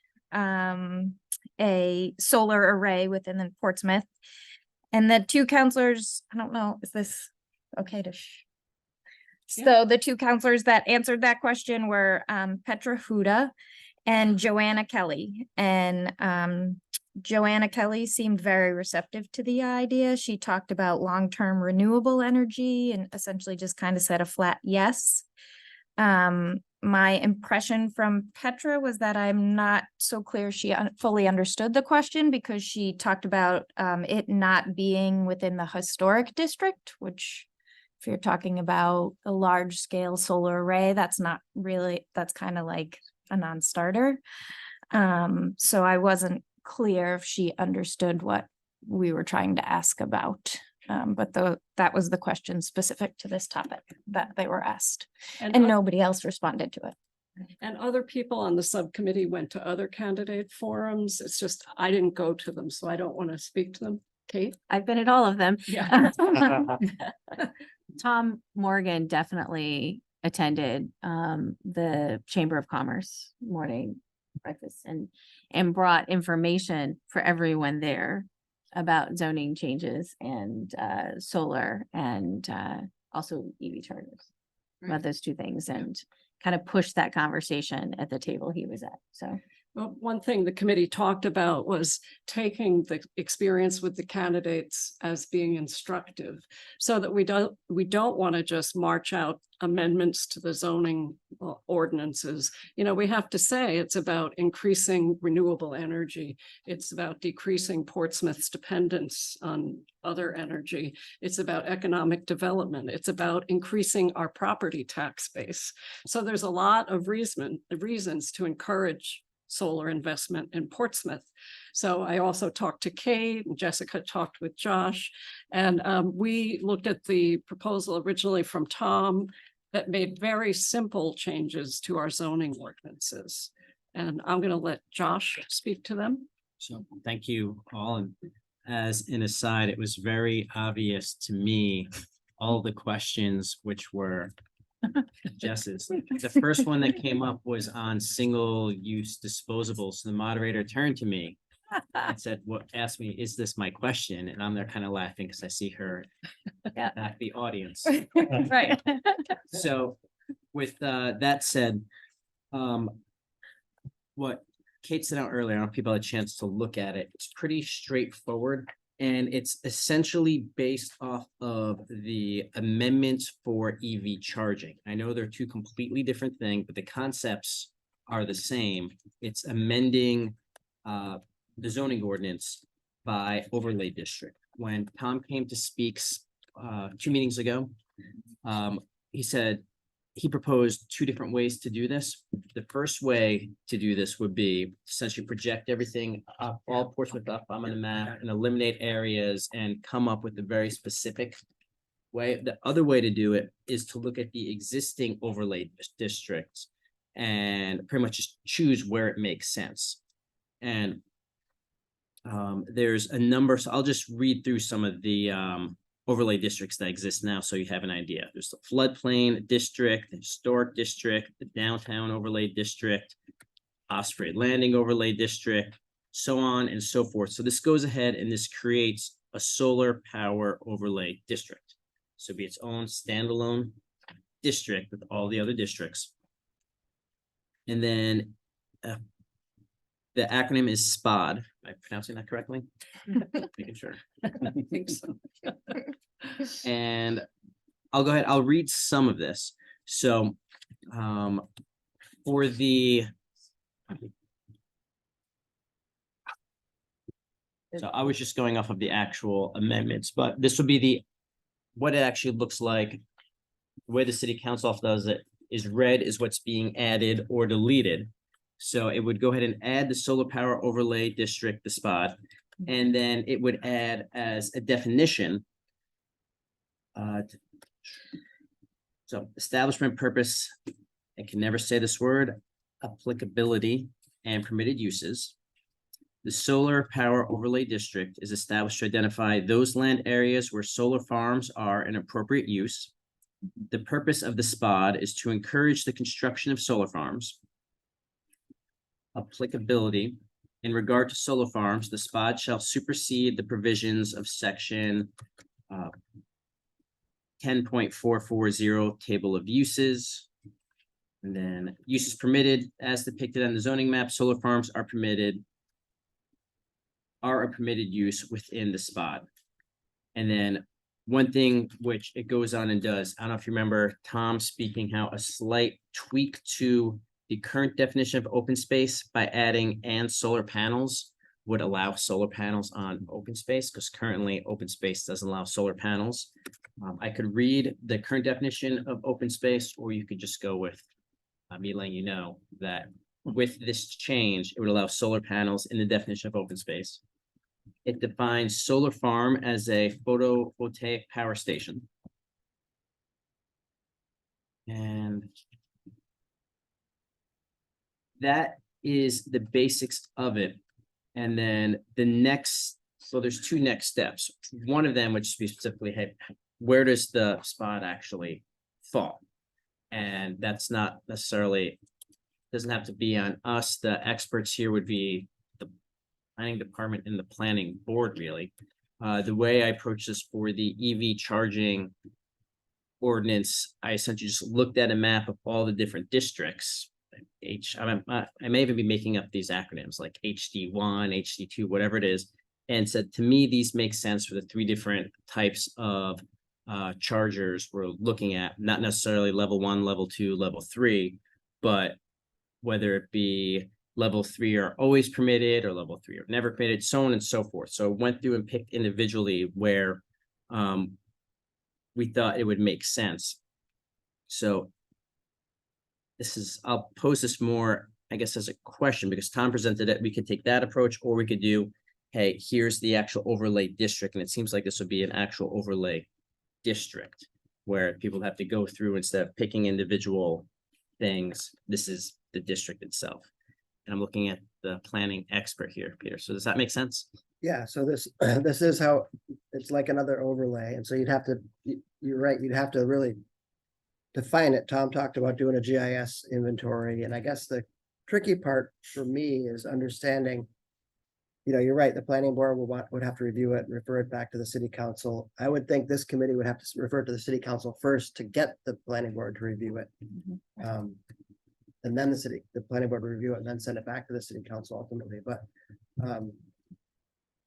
a solar array within the Portsmouth. And the two counselors, I don't know, is this okay to So the two counselors that answered that question were Petra Huda and Joanna Kelly. And Joanna Kelly seemed very receptive to the idea. She talked about long-term renewable energy and essentially just kind of said a flat yes. My impression from Petra was that I'm not so clear she fully understood the question because she talked about it not being within the historic district, which if you're talking about a large scale solar array, that's not really, that's kind of like a non-starter. So I wasn't clear if she understood what we were trying to ask about. But that was the question specific to this topic that they were asked, and nobody else responded to it. And other people on the subcommittee went to other candidate forums. It's just, I didn't go to them, so I don't want to speak to them. Kate? I've been at all of them. Yeah. Tom Morgan definitely attended the Chamber of Commerce morning breakfast and brought information for everyone there about zoning changes and solar and also EV chargers. About those two things and kind of push that conversation at the table he was at. So Well, one thing the committee talked about was taking the experience with the candidates as being instructive, so that we don't want to just march out amendments to the zoning ordinances. You know, we have to say it's about increasing renewable energy. It's about decreasing Portsmouth's dependence on other energy. It's about economic development. It's about increasing our property tax base. So there's a lot of reasons to encourage solar investment in Portsmouth. So I also talked to Kate, and Jessica talked with Josh, and we looked at the proposal originally from Tom that made very simple changes to our zoning ordinances. And I'm going to let Josh speak to them. So thank you all. And as an aside, it was very obvious to me, all the questions which were Jess's. The first one that came up was on single-use disposables. So the moderator turned to me and said, "What?" Asked me, "Is this my question?" And I'm there kind of laughing because I see her at the audience. Right. So with that said, what Kate said out earlier, I don't know if people had a chance to look at it. It's pretty straightforward. And it's essentially based off of the amendments for EV charging. I know they're two completely different things, but the concepts are the same. It's amending the zoning ordinance by overlay district. When Tom came to speak 2 meetings ago, he said he proposed 2 different ways to do this. The first way to do this would be essentially project everything up, all Portsmouth up on the map, and eliminate areas and come up with a very specific way. The other way to do it is to look at the existing overlay districts and pretty much just choose where it makes sense. And there's a number, so I'll just read through some of the overlay districts that exist now, so you have an idea. There's the floodplain district, the historic district, the downtown overlay district, Osprey Landing overlay district, so on and so forth. So this goes ahead and this creates a solar power overlay district. So it'd be its own standalone district with all the other districts. And then the acronym is SPOD. Am I pronouncing that correctly? Making sure. I think so. And I'll go ahead, I'll read some of this. So for the so I was just going off of the actual amendments, but this would be what it actually looks like. The way the city council does it is red is what's being added or deleted. So it would go ahead and add the solar power overlay district, the SPOD, and then it would add as a definition. So establishment purpose, I can never say this word, applicability and permitted uses. The solar power overlay district is established to identify those land areas where solar farms are an appropriate use. The purpose of the SPOD is to encourage the construction of solar farms. Applicability. In regard to solar farms, the SPOD shall supersede the provisions of section 10.440 table of uses. And then uses permitted as depicted on the zoning map, solar farms are a permitted use within the SPOD. And then one thing which it goes on and does, I don't know if you remember Tom speaking how a slight tweak to the current definition of open space by adding and solar panels would allow solar panels on open space, because currently open space doesn't allow solar panels. I could read the current definition of open space, or you could just go with me letting you know that with this change, it would allow solar panels in the definition of open space. It defines solar farm as a photovoltaic power station. And that is the basics of it. And then the next, so there's 2 next steps. One of them would just be specifically, hey, where does the SPOD actually fall? And that's not necessarily, doesn't have to be on us. The experts here would be the planning department and the planning board, really. The way I approach this for the EV charging ordinance, I essentially just looked at a map of all the different districts I may even be making up these acronyms like HD1, HD2, whatever it is. And said, to me, these make sense for the three different types of chargers we're looking at, not necessarily level 1, level 2, level 3, but whether it be level 3 are always permitted or level 3 are never permitted, so on and so forth. So went through and picked individually where we thought it would make sense. So I'll pose this more, I guess, as a question, because Tom presented it. We could take that approach, or we could do, hey, here's the actual overlay district. And it seems like this would be an actual overlay district where people have to go through instead of picking individual things. This is the district itself. And I'm looking at the planning expert here, Peter. So does that make sense? Yeah, so this, this is how, it's like another overlay, and so you'd have to, you're right, you'd have to really define it. Tom talked about doing a GIS inventory, and I guess the tricky part for me is understanding, you know, you're right, the planning board would have to review it and refer it back to the city council. I would think this committee would have to refer it to the city council first to get the planning board to review it. And then the planning board would review it and then send it back to the city council ultimately, but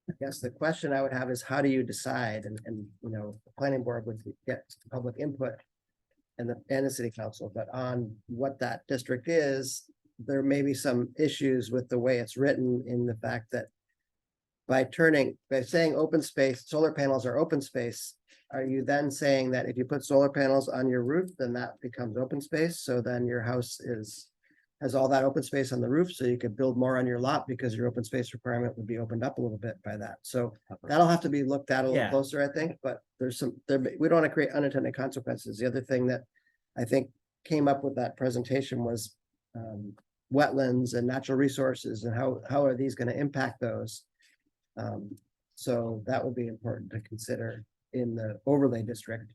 I guess the question I would have is, how do you decide? And you know, the planning board would get public input and the city council, but on what that district is, there may be some issues with the way it's written, in the fact that by saying open space, solar panels are open space, are you then saying that if you put solar panels on your roof, then that becomes open space? So then your house has all that open space on the roof, so you could build more on your lot because your open space requirement would be opened up a little bit by that. So that'll have to be looked at a little Yeah. closer, I think, but we don't want to create unintended consequences. The other thing that I think came up with that presentation was wetlands and natural resources, and how are these going to impact those? So that would be important to consider in the overlay district,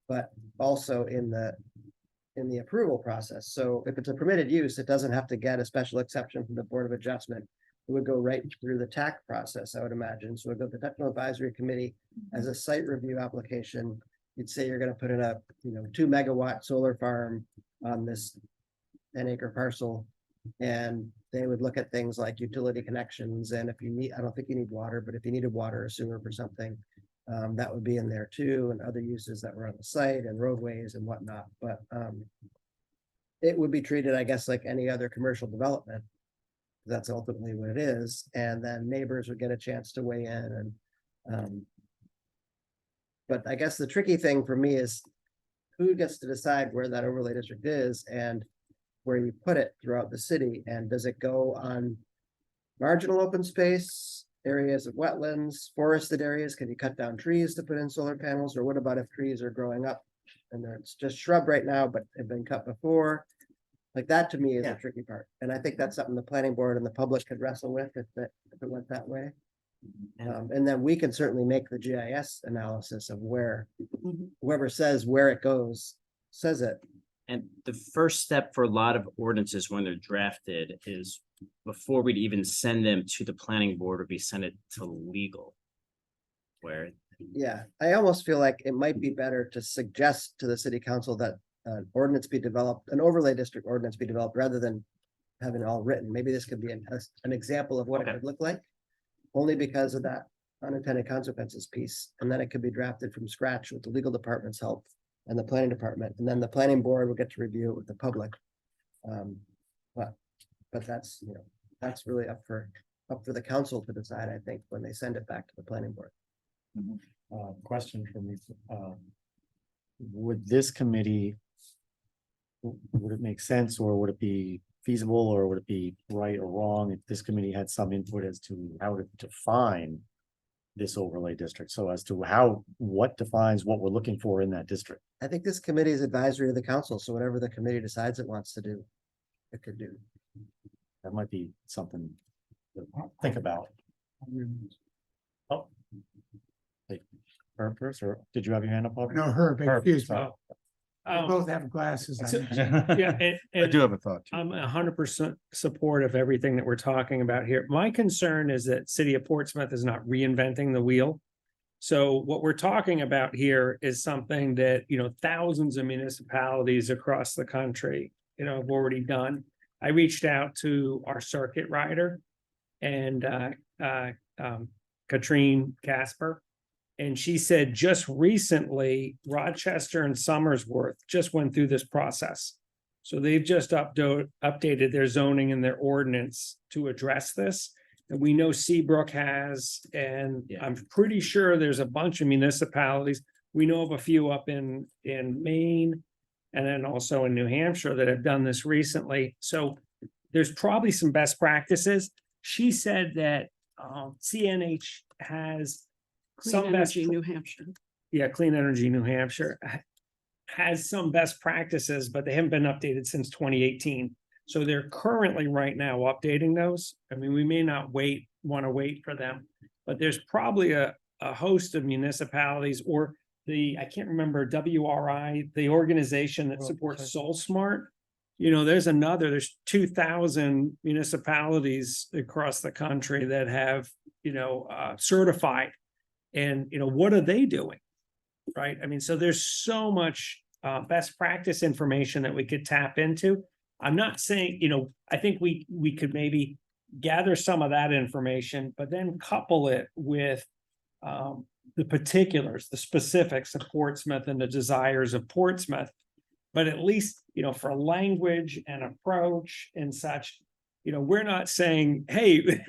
but also in the approval process. So if it's a permitted use, it doesn't have to get a special exception from the Board of Adjustment. It would go right through the TAC process, I would imagine. So it would go to the Technical Advisory Committee as a site review application. You'd say you're gonna put in a, 2 megawatt solar farm on this 10-acre parcel. And they would look at things like utility connections, and if you need, I don't think you need water, but if you needed water or sewer for something, that would be in there too, and other uses that were on the site and roadways and whatnot, but it would be treated, I guess, like any other commercial development. That's ultimately what it is, and then neighbors would get a chance to weigh in, and but I guess the tricky thing for me is who gets to decide where that overlay district is and where you put it throughout the city, and does it go on marginal open space, areas of wetlands, forested areas? Can you cut down trees to put in solar panels? Or what about if trees are growing up and it's just shrub right now, but have been cut before? Like that to me is a tricky part. And I think that's something the planning board and the public could wrestle with if it went that way. And then we can certainly make the GIS analysis of where whoever says where it goes, says it. And the first step for a lot of ordinances when they're drafted is before we'd even send them to the planning board, or we send it to legal. Where, Yeah, I almost feel like it might be better to suggest to the city council that an ordinance be developed, an overlay district ordinance be developed, rather than having it all written. Maybe this could be an example of what it would look like, only because of that unintended consequences piece. And then it could be drafted from scratch with the legal department's help and the planning department, and then the planning board will get to review it with the public. But that's, that's really up for the council to decide, I think, when they send it back to the planning board. Question for me. Would this committee, would it make sense, or would it be feasible, or would it be right or wrong if this committee had some input as to how to define this overlay district? So as to what defines what we're looking for in that district? I think this committee is advisory to the council, so whatever the committee decides it wants to do, it could do. That might be something to think about. Oh. Hey, Herb first, or did you have your hand up? Aubrey? No, Herb, Herb, excuse me. sorry. We both have glasses. on. I do have a thought. I'm 100% support of everything that we're talking about here. My concern is that City of Portsmouth is not reinventing the wheel. So what we're talking about here is something that, thousands of municipalities across the country have already done. I reached out to our circuit rider and Katrine Casper. And she said just recently, Rochester and Somersworth just went through this process. So they've just updated their zoning and their ordinance to address this. And we know Seabrook has, and I'm pretty sure there's a bunch of municipalities. We know of a few up in Maine and then also in New Hampshire that have done this recently. So there's probably some best practices. She said that CNH has Clean Energy New Hampshire. Yeah, Clean Energy New Hampshire has some best practices, but they haven't been updated since 2018. So they're currently right now updating those. I mean, we may not want to wait for them, but there's probably a host of municipalities or I can't remember, WRI, the organization that supports SoulSmart. There's 2,000 municipalities across the country that have, certified. And, what are they doing? Right? I mean, so there's so much best practice information that we could tap into. I'm not saying, I think we could maybe gather some of that information, but then couple it with the particulars, the specifics of Portsmouth and the desires of Portsmouth. But at least, for language and approach and such, we're not saying, hey,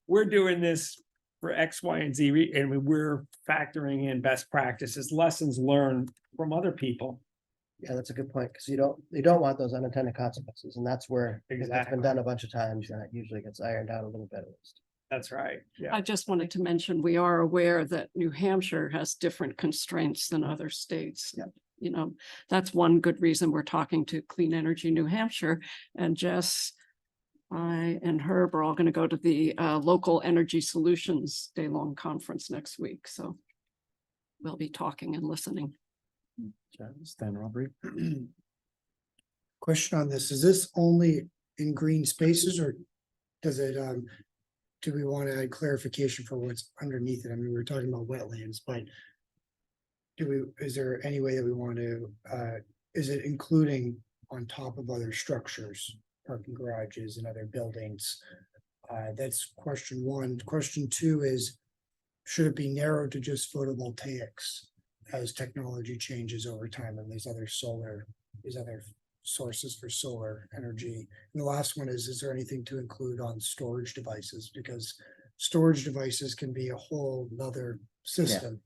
we're doing this for X, Y, and Z, and we're factoring in best practices, lessons learned from other people. Yeah, that's a good point, because you don't want those unintended consequences, and that's where it's been done a bunch of times, and it usually gets ironed out a little bit at least. That's right. Yeah. I just wanted to mention, we are aware that New Hampshire has different constraints than other states. Yeah. That's one good reason we're talking to Clean Energy New Hampshire, and Jess, I and Herb are all going to go to the Local Energy Solutions Day-long conference next week. So we'll be talking and listening. Stan Robbery. Question on this, is this only in green spaces or does it, do we want to add clarification for what's underneath it? I mean, we were talking about wetlands, but is there any way that we want to, is it including on top of other structures, parking garages and other buildings? That's question one. Question two is, should it be narrowed to just photovoltaics as technology changes over time and these other sources for solar energy? And the last one is there anything to include on storage devices? Because storage devices can be a whole nother system.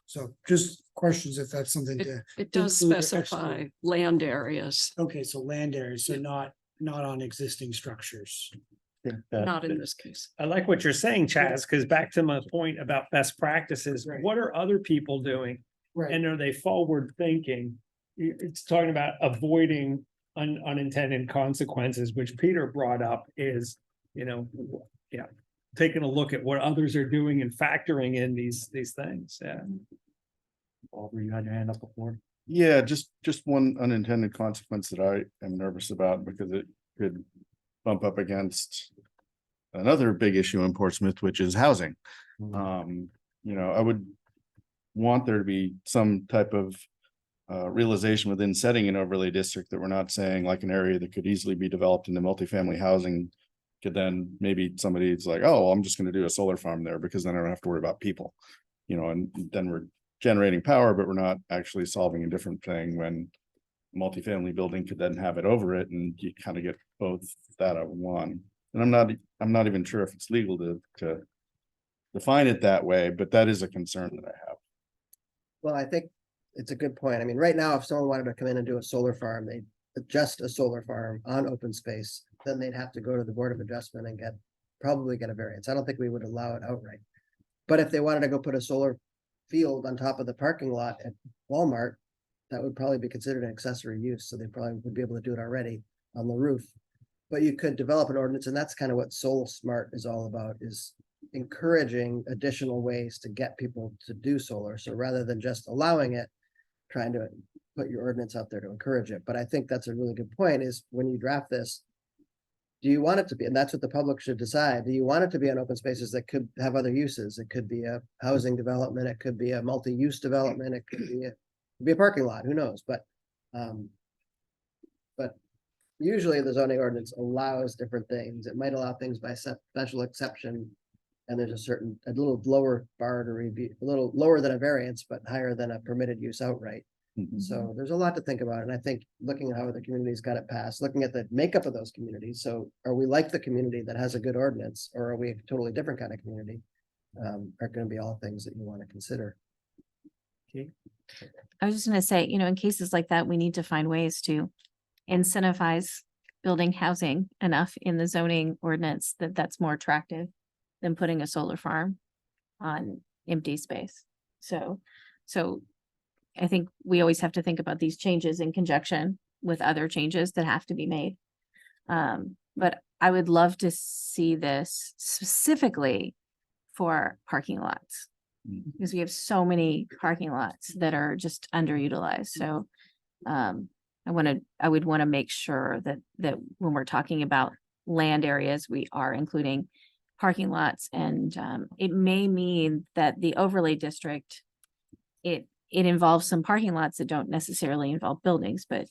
So just questions if that's something to. It does include or specify exclude. land areas, Okay, so land areas, so not on existing structures. not in this case. I like what you're saying, Chaz, because back to my point about best practices, Right. what are other people doing? Right. And are they forward thinking? It's talking about avoiding unintended consequences, which Peter brought up is, taking a look at what others are doing and factoring in these things. Yeah. Aubrey, you had your hand up before. Yeah, just one unintended consequence that I am nervous about because it could bump up against another big issue in Portsmouth, which is housing. I would want there to be some type of realization within setting an overlay district that we're not saying like an area that could easily be developed into multifamily housing could then maybe somebody's like, oh, I'm just going to do a solar farm there because then I don't have to worry about people, and then we're generating power, but we're not actually solving a different thing when multifamily building could then have it over it and you kind of get both that at one. And I'm not even sure if it's legal to define it that way, but that is a concern that I have. Well, I think it's a good point. I mean, right now, if someone wanted to come in and do a solar farm, just a solar farm on open space, then they'd have to go to the Board of Adjustment and probably get a variance. I don't think we would allow it outright. But if they wanted to go put a solar field on top of the parking lot at Walmart, that would probably be considered an accessory use. So they probably would be able to do it already on the roof. But you could develop an ordinance, and that's kind of what SoulSmart is all about, is encouraging additional ways to get people to do solar. So rather than just allowing it, trying to put your ordinance out there to encourage it. But I think that's a really good point, is when you draft this, do you want it to be, and that's what the public should decide, do you want it to be on open spaces that could have other uses? It could be a housing development, it could be a multi-use development, it could be a parking lot, who knows? But usually the zoning ordinance allows different things. It might allow things by special exception. And there's a little lower bar to review, a little lower than a variance, but higher than a permitted use outright. So there's a lot to think about. And I think looking at how other communities got it passed, looking at the makeup of those communities. So are we like the community that has a good ordinance, or are we a totally different kind of community? Are going to be all things that you want to consider. I was just gonna say, in cases like that, we need to find ways to incentivize building housing enough in the zoning ordinance that that's more attractive than putting a solar farm on empty space. So I think we always have to think about these changes in conjunction with other changes that have to be made. But I would love to see this specifically for parking lots. Because we have so many parking lots that are just underutilized. So I would want to make sure that when we're talking about land areas, we are including parking lots. And it may mean that the overlay district, it involves some parking lots that don't necessarily involve buildings, but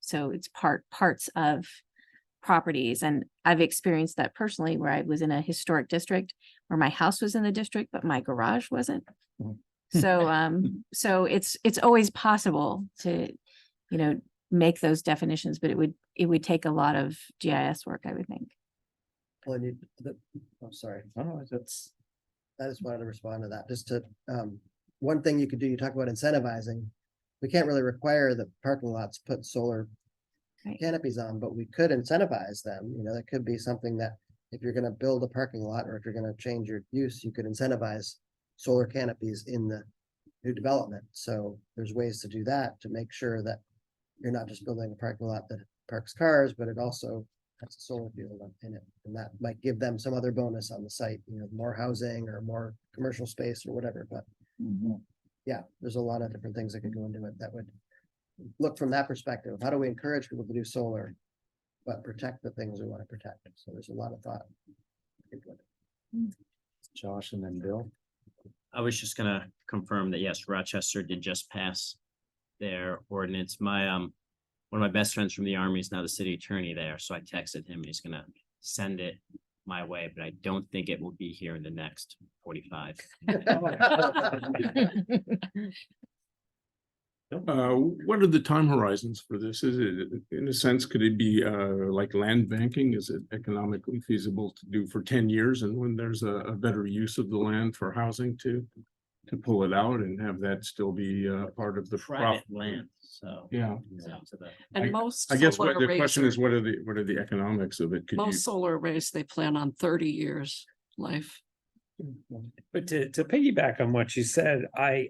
so it's parts of properties. And I've experienced that personally, where I was in a historic district where my house was in the district, but my garage wasn't. So it's always possible to, make those definitions, but it would take a lot of GIS work, I would think. Well, I'm sorry. Oh, that's, I just wanted to respond to that, just to, one thing you could do, you talk about incentivizing. We can't really require the parking lots put solar Right. canopies on, but we could incentivize them. That could be something that if you're gonna build a parking lot, or if you're gonna change your use, you could incentivize solar canopies in the new development. So there's ways to do that, to make sure that you're not just building a parking lot that parks cars, but it also has a solar field in it. And that might give them some other bonus on the site, more housing or more commercial space or whatever, but yeah, there's a lot of different things that could go into it that would look from that perspective. How do we encourage people to do solar, but protect the things we want to protect? So there's a lot of thought. Josh and then Bill. I was just gonna confirm that, yes, Rochester did just pass their ordinance. My, one of my best friends from the Army is now the city attorney there, so I texted him, he's gonna send it my way, but I don't think it will be here in the next 45. What are the time horizons for this? Is it, in a sense, could it be like land banking? Is it economically feasible to do for 10 years? And when there's a better use of the land for housing to pull it out and have that still be part of the Private land, so. Yeah. So the- And most. I guess what solar the question arrays is, what are the economics of it? Could you? Most solar arrays, they plan on 30 years life. But to piggyback on what you said, I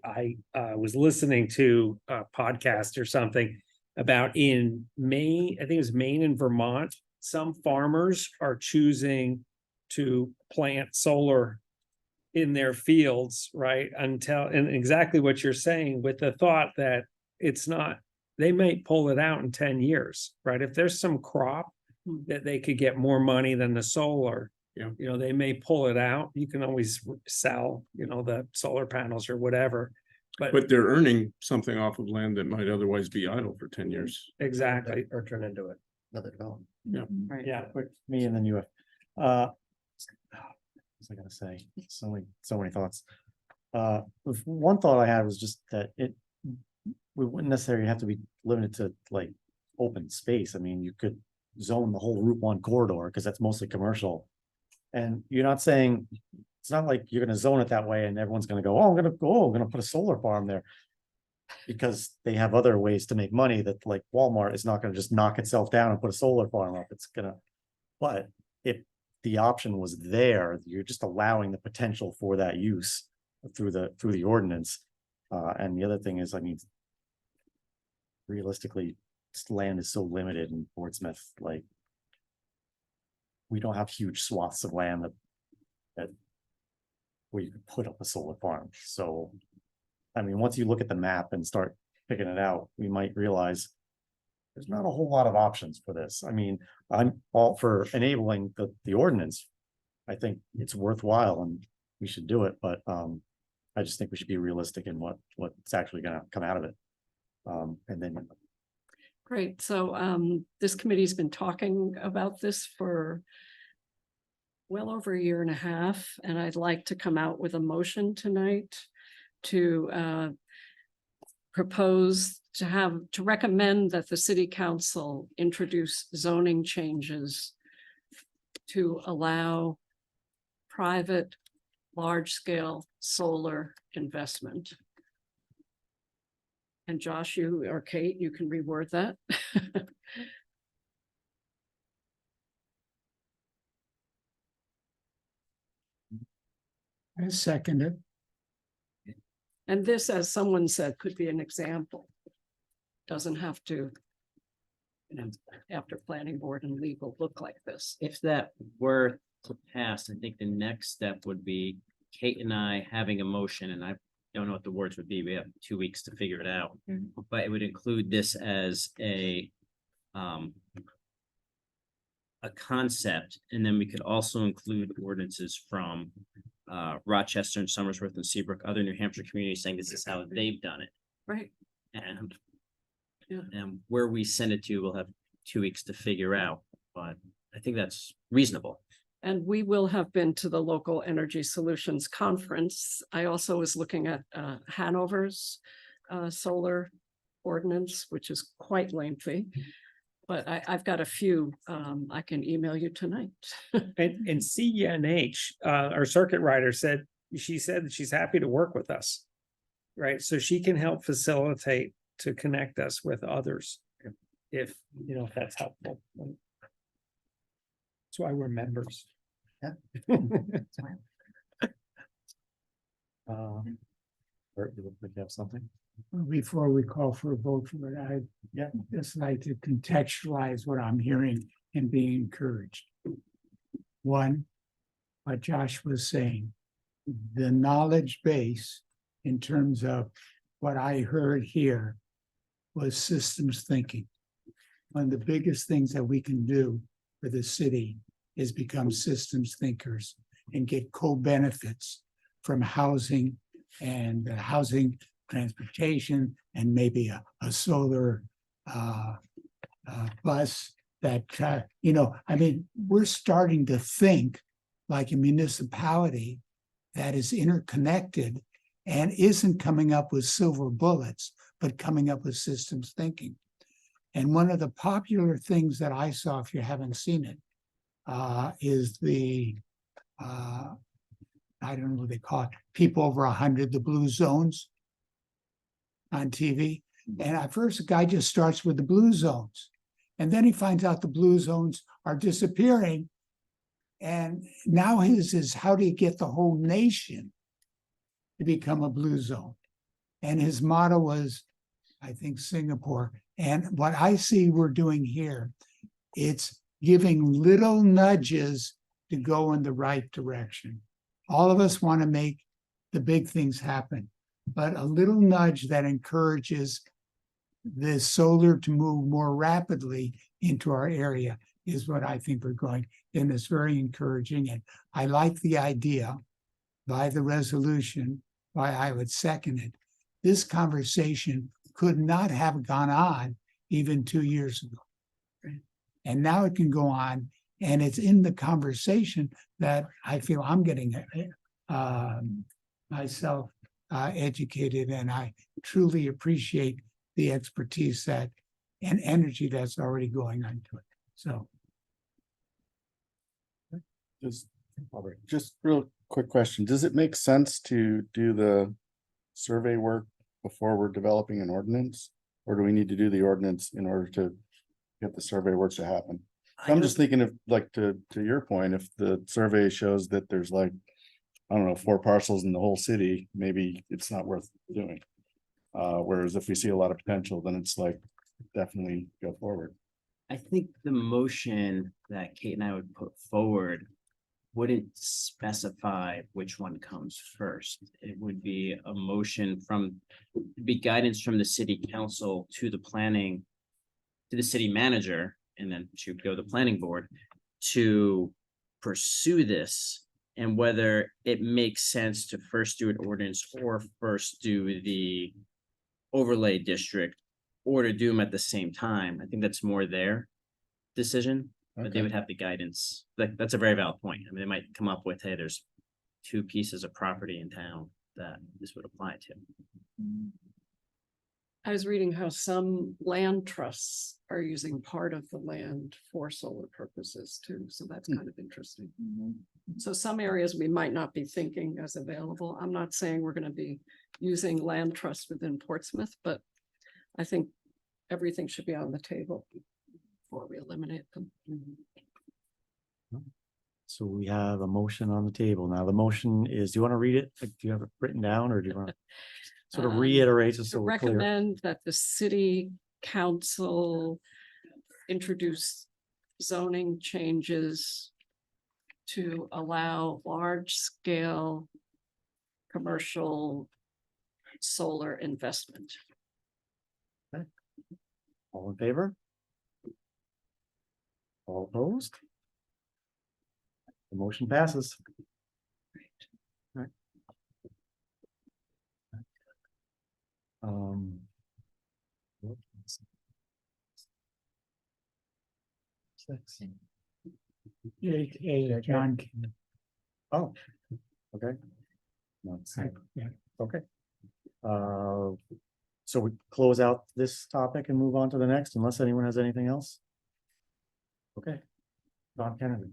was listening to a podcast or something about in Maine, I think it was Maine and Vermont, some farmers are choosing to plant solar in their fields, right? And exactly what you're saying, with the thought that it's not, they might pull it out in 10 years, right? If there's some crop that they could get more money than the solar, Yeah. they may pull it out. You can always sell, the solar panels or whatever. But they're earning something off of land that might otherwise be idle for 10 years. Exactly. Or turn into another development. Right. Yeah. Quick, me and then you. What was I gonna say? So many thoughts. One thought I had was just that we wouldn't necessarily have to be limited to like open space. I mean, you could zone the whole Route 1 corridor, because that's mostly commercial. And you're not saying, it's not like you're gonna zone it that way and everyone's gonna go, I'm gonna put a solar farm there. Because they have other ways to make money, that like Walmart is not gonna just knock itself down and put a solar farm up. But if the option was there, you're just allowing the potential for that use through the ordinance. And the other thing is, I mean, realistically, land is so limited in Portsmouth, like we don't have huge swaths of land that where you could put up a solar farm. So, I mean, once you look at the map and start picking it out, we might realize there's not a whole lot of options for this. I mean, I'm all for enabling the ordinance. I think it's worthwhile and we should do it, but I just think we should be realistic in what's actually gonna come out of it. And then Great. So this committee's been talking about this for well over a year and a half, and I'd like to come out with a motion tonight to propose to recommend that the city council introduce zoning changes to allow private, large-scale solar investment. And Josh, you or Kate, you can reword that. I second it. And this, as someone said, could be an example. Doesn't have to, after planning board and legal look like this. If that were to pass, I think the next step would be Kate and I having a motion, and I don't know what the words would be. We have 2 weeks to figure it out. But it would include this as a concept, and then we could also include ordinances from Rochester and Somersworth and Seabrook, other New Hampshire communities saying this is how they've done it. Right. And Yeah. and where we send it to, we'll have 2 weeks to figure out, but I think that's reasonable. And we will have been to the local energy solutions conference. I also was looking at Hanover's solar ordinance, which is quite lengthy. But I've got a few I can email you tonight. And CNH, our circuit rider said that she's happy to work with us. Right, so she can help facilitate to connect us with others. If, if that's helpful. That's why we're members. Yeah. Bert, you look like you have something? Before we call for a vote for it, I'd just like to contextualize what I'm hearing and being encouraged. One, what Josh was saying, the knowledge base in terms of what I heard here was systems thinking. One of the biggest things that we can do for the city is become systems thinkers and get co-benefits from housing and housing, transportation, and maybe a solar bus that, I mean, we're starting to think like a municipality that is interconnected and isn't coming up with silver bullets, but coming up with systems thinking. And one of the popular things that I saw, if you haven't seen it, is the, I don't know what they call it, people over 100, the blue zones on TV. And at first, the guy just starts with the blue zones. And then he finds out the blue zones are disappearing. And now his is, how do you get the whole nation to become a blue zone? And his motto was, I think, Singapore. And what I see we're doing here, it's giving little nudges to go in the right direction. All of us want to make the big things happen, but a little nudge that encourages the solar to move more rapidly into our area is what I think we're going, and it's very encouraging. And I like the idea by the resolution, why I would second it. This conversation could not have gone on even 2 years ago. And now it can go on, and it's in the conversation that I feel I'm getting myself educated, and I truly appreciate the expertise that and energy that's already going into it. So. Just real quick question. Does it make sense to do the survey work before we're developing an ordinance? Or do we need to do the ordinance in order to get the survey work to happen? I'm just thinking of, like, to your point, if the survey shows that there's like, I don't know, 4 parcels in the whole city, maybe it's not worth doing. Whereas if we see a lot of potential, then it's like, definitely go forward. I think the motion that Kate and I would put forward wouldn't specify which one comes first. It would be a motion it'd be guidance from the city council to the planning, to the city manager, and then to go to the planning board to pursue this, and whether it makes sense to first do an ordinance or first do the overlay district, or to do them at the same time. I think that's more their decision, but they Okay. would have the guidance. Like, that's a very valid point. I mean, they might come up with, hey, there's two pieces of property in town that this would apply to. I was reading how some land trusts are using part of the land for solar purposes too, so that's kind of interesting. So some areas we might not be thinking as available. I'm not saying we're gonna be using land trusts within Portsmouth, but I think everything should be on the table before we eliminate them. So we have a motion on the table. Now, the motion is, do you want to read it? Like, do you have it written down or do you want to sort of reiterate just To so we're clear? recommend that the city council introduce zoning changes to allow large scale commercial solar investment. All in favor? All opposed? The motion passes. Right. Six. John. Oh, okay. No, it's not. Yeah. Okay. So we close out this topic and move on to the next, unless anyone has anything else? Okay. Don Kennedy.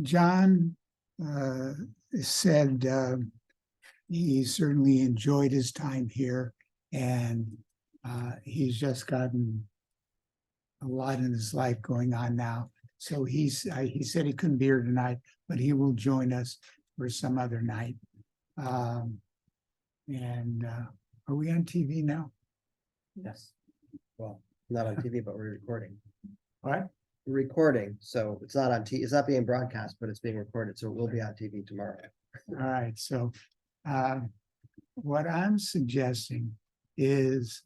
John said he certainly enjoyed his time here and he's just gotten a lot in his life going on now. So he said he couldn't be here tonight, but he will join us for some other night. Are we on TV now? Yes. Well, not on TV, but we're recording. What? We're recording, so it's not on it's not being broadcast, but it's being recorded, so it will be on TV tomorrow. All right, so what I'm suggesting is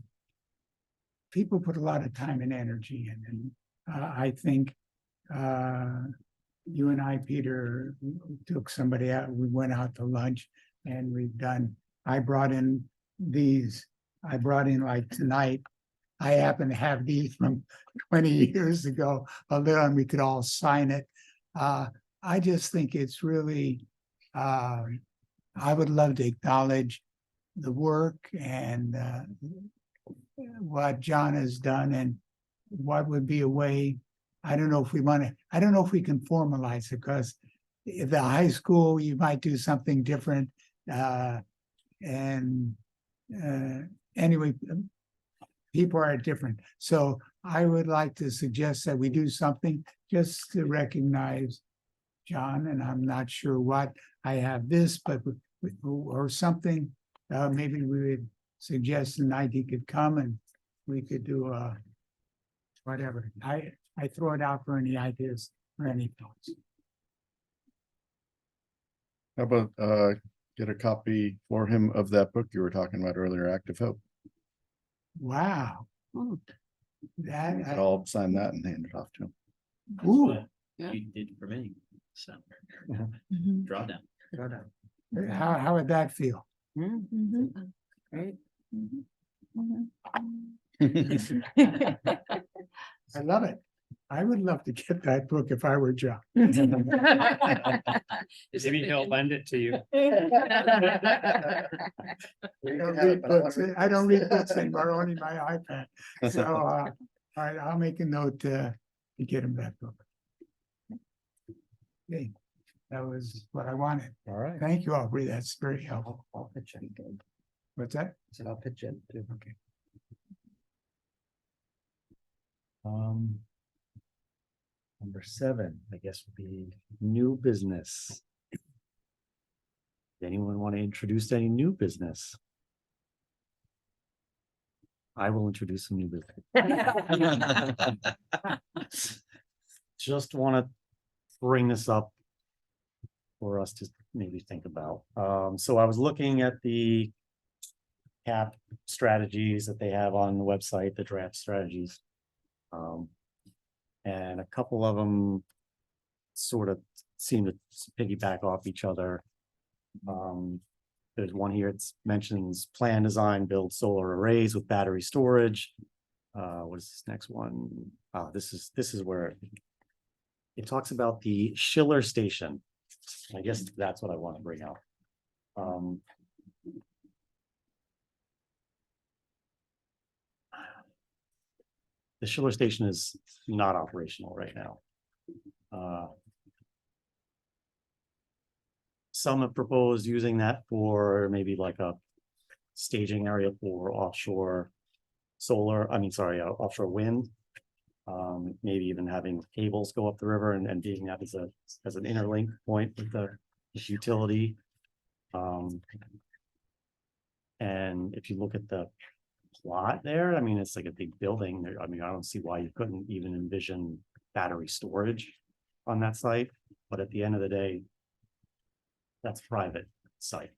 people put a lot of time and energy in, and I think you and I, Peter, took somebody out, we went out to lunch and I brought in like tonight, I happen to have these from 20 years ago, although we could all sign it. I just think it's really, I would love to acknowledge the work and what John has done and what would be a way, I don't know if we can formalize it because at the high school, you might do something different. Anyway, people are different. So I would like to suggest that we do something just to recognize John, and I'm not sure what. I have this, but or something, maybe we would suggest tonight he could come and we could do whatever. I throw it out for any ideas or any thoughts. How about get a copy for him of that book you were talking about earlier, Act of Hope? Wow. That, I'll sign that and hand it off to him. ooh, Yeah. You did for me, so drawdown. how would that feel? Right? I love it. I would love to get that book if I were John. Maybe he'll lend it to you. I don't read books anymore, only my iPad. So, all right, I'll make a note to get him that book. Okay, that was what I wanted. All right. Thank you, Aubrey. That's very helpful. I'll pitch in. What's that? So I'll pitch in too. Okay. Number 7, I guess, would be new business. Anyone want to introduce any new business? I will introduce some new business. Just want to bring this up for us to maybe think about. So I was looking at the CAP strategies that they have on the website, the draft strategies. And a couple of them sort of seem to piggyback off each other. there's one here, it mentions plan, design, build solar arrays with battery storage. What is this next one? This is where it talks about the Schiller Station. I guess that's what I want to bring up. The Schiller Station is not operational right now. Some have proposed using that for maybe like a staging area for offshore offshore wind. Maybe even having cables go up the river and being that as an interlink point with the utility. And if you look at the plot there, I mean, it's like a big building there. I mean, I don't see why you couldn't even envision battery storage on that site, but at the end of the day, that's private site,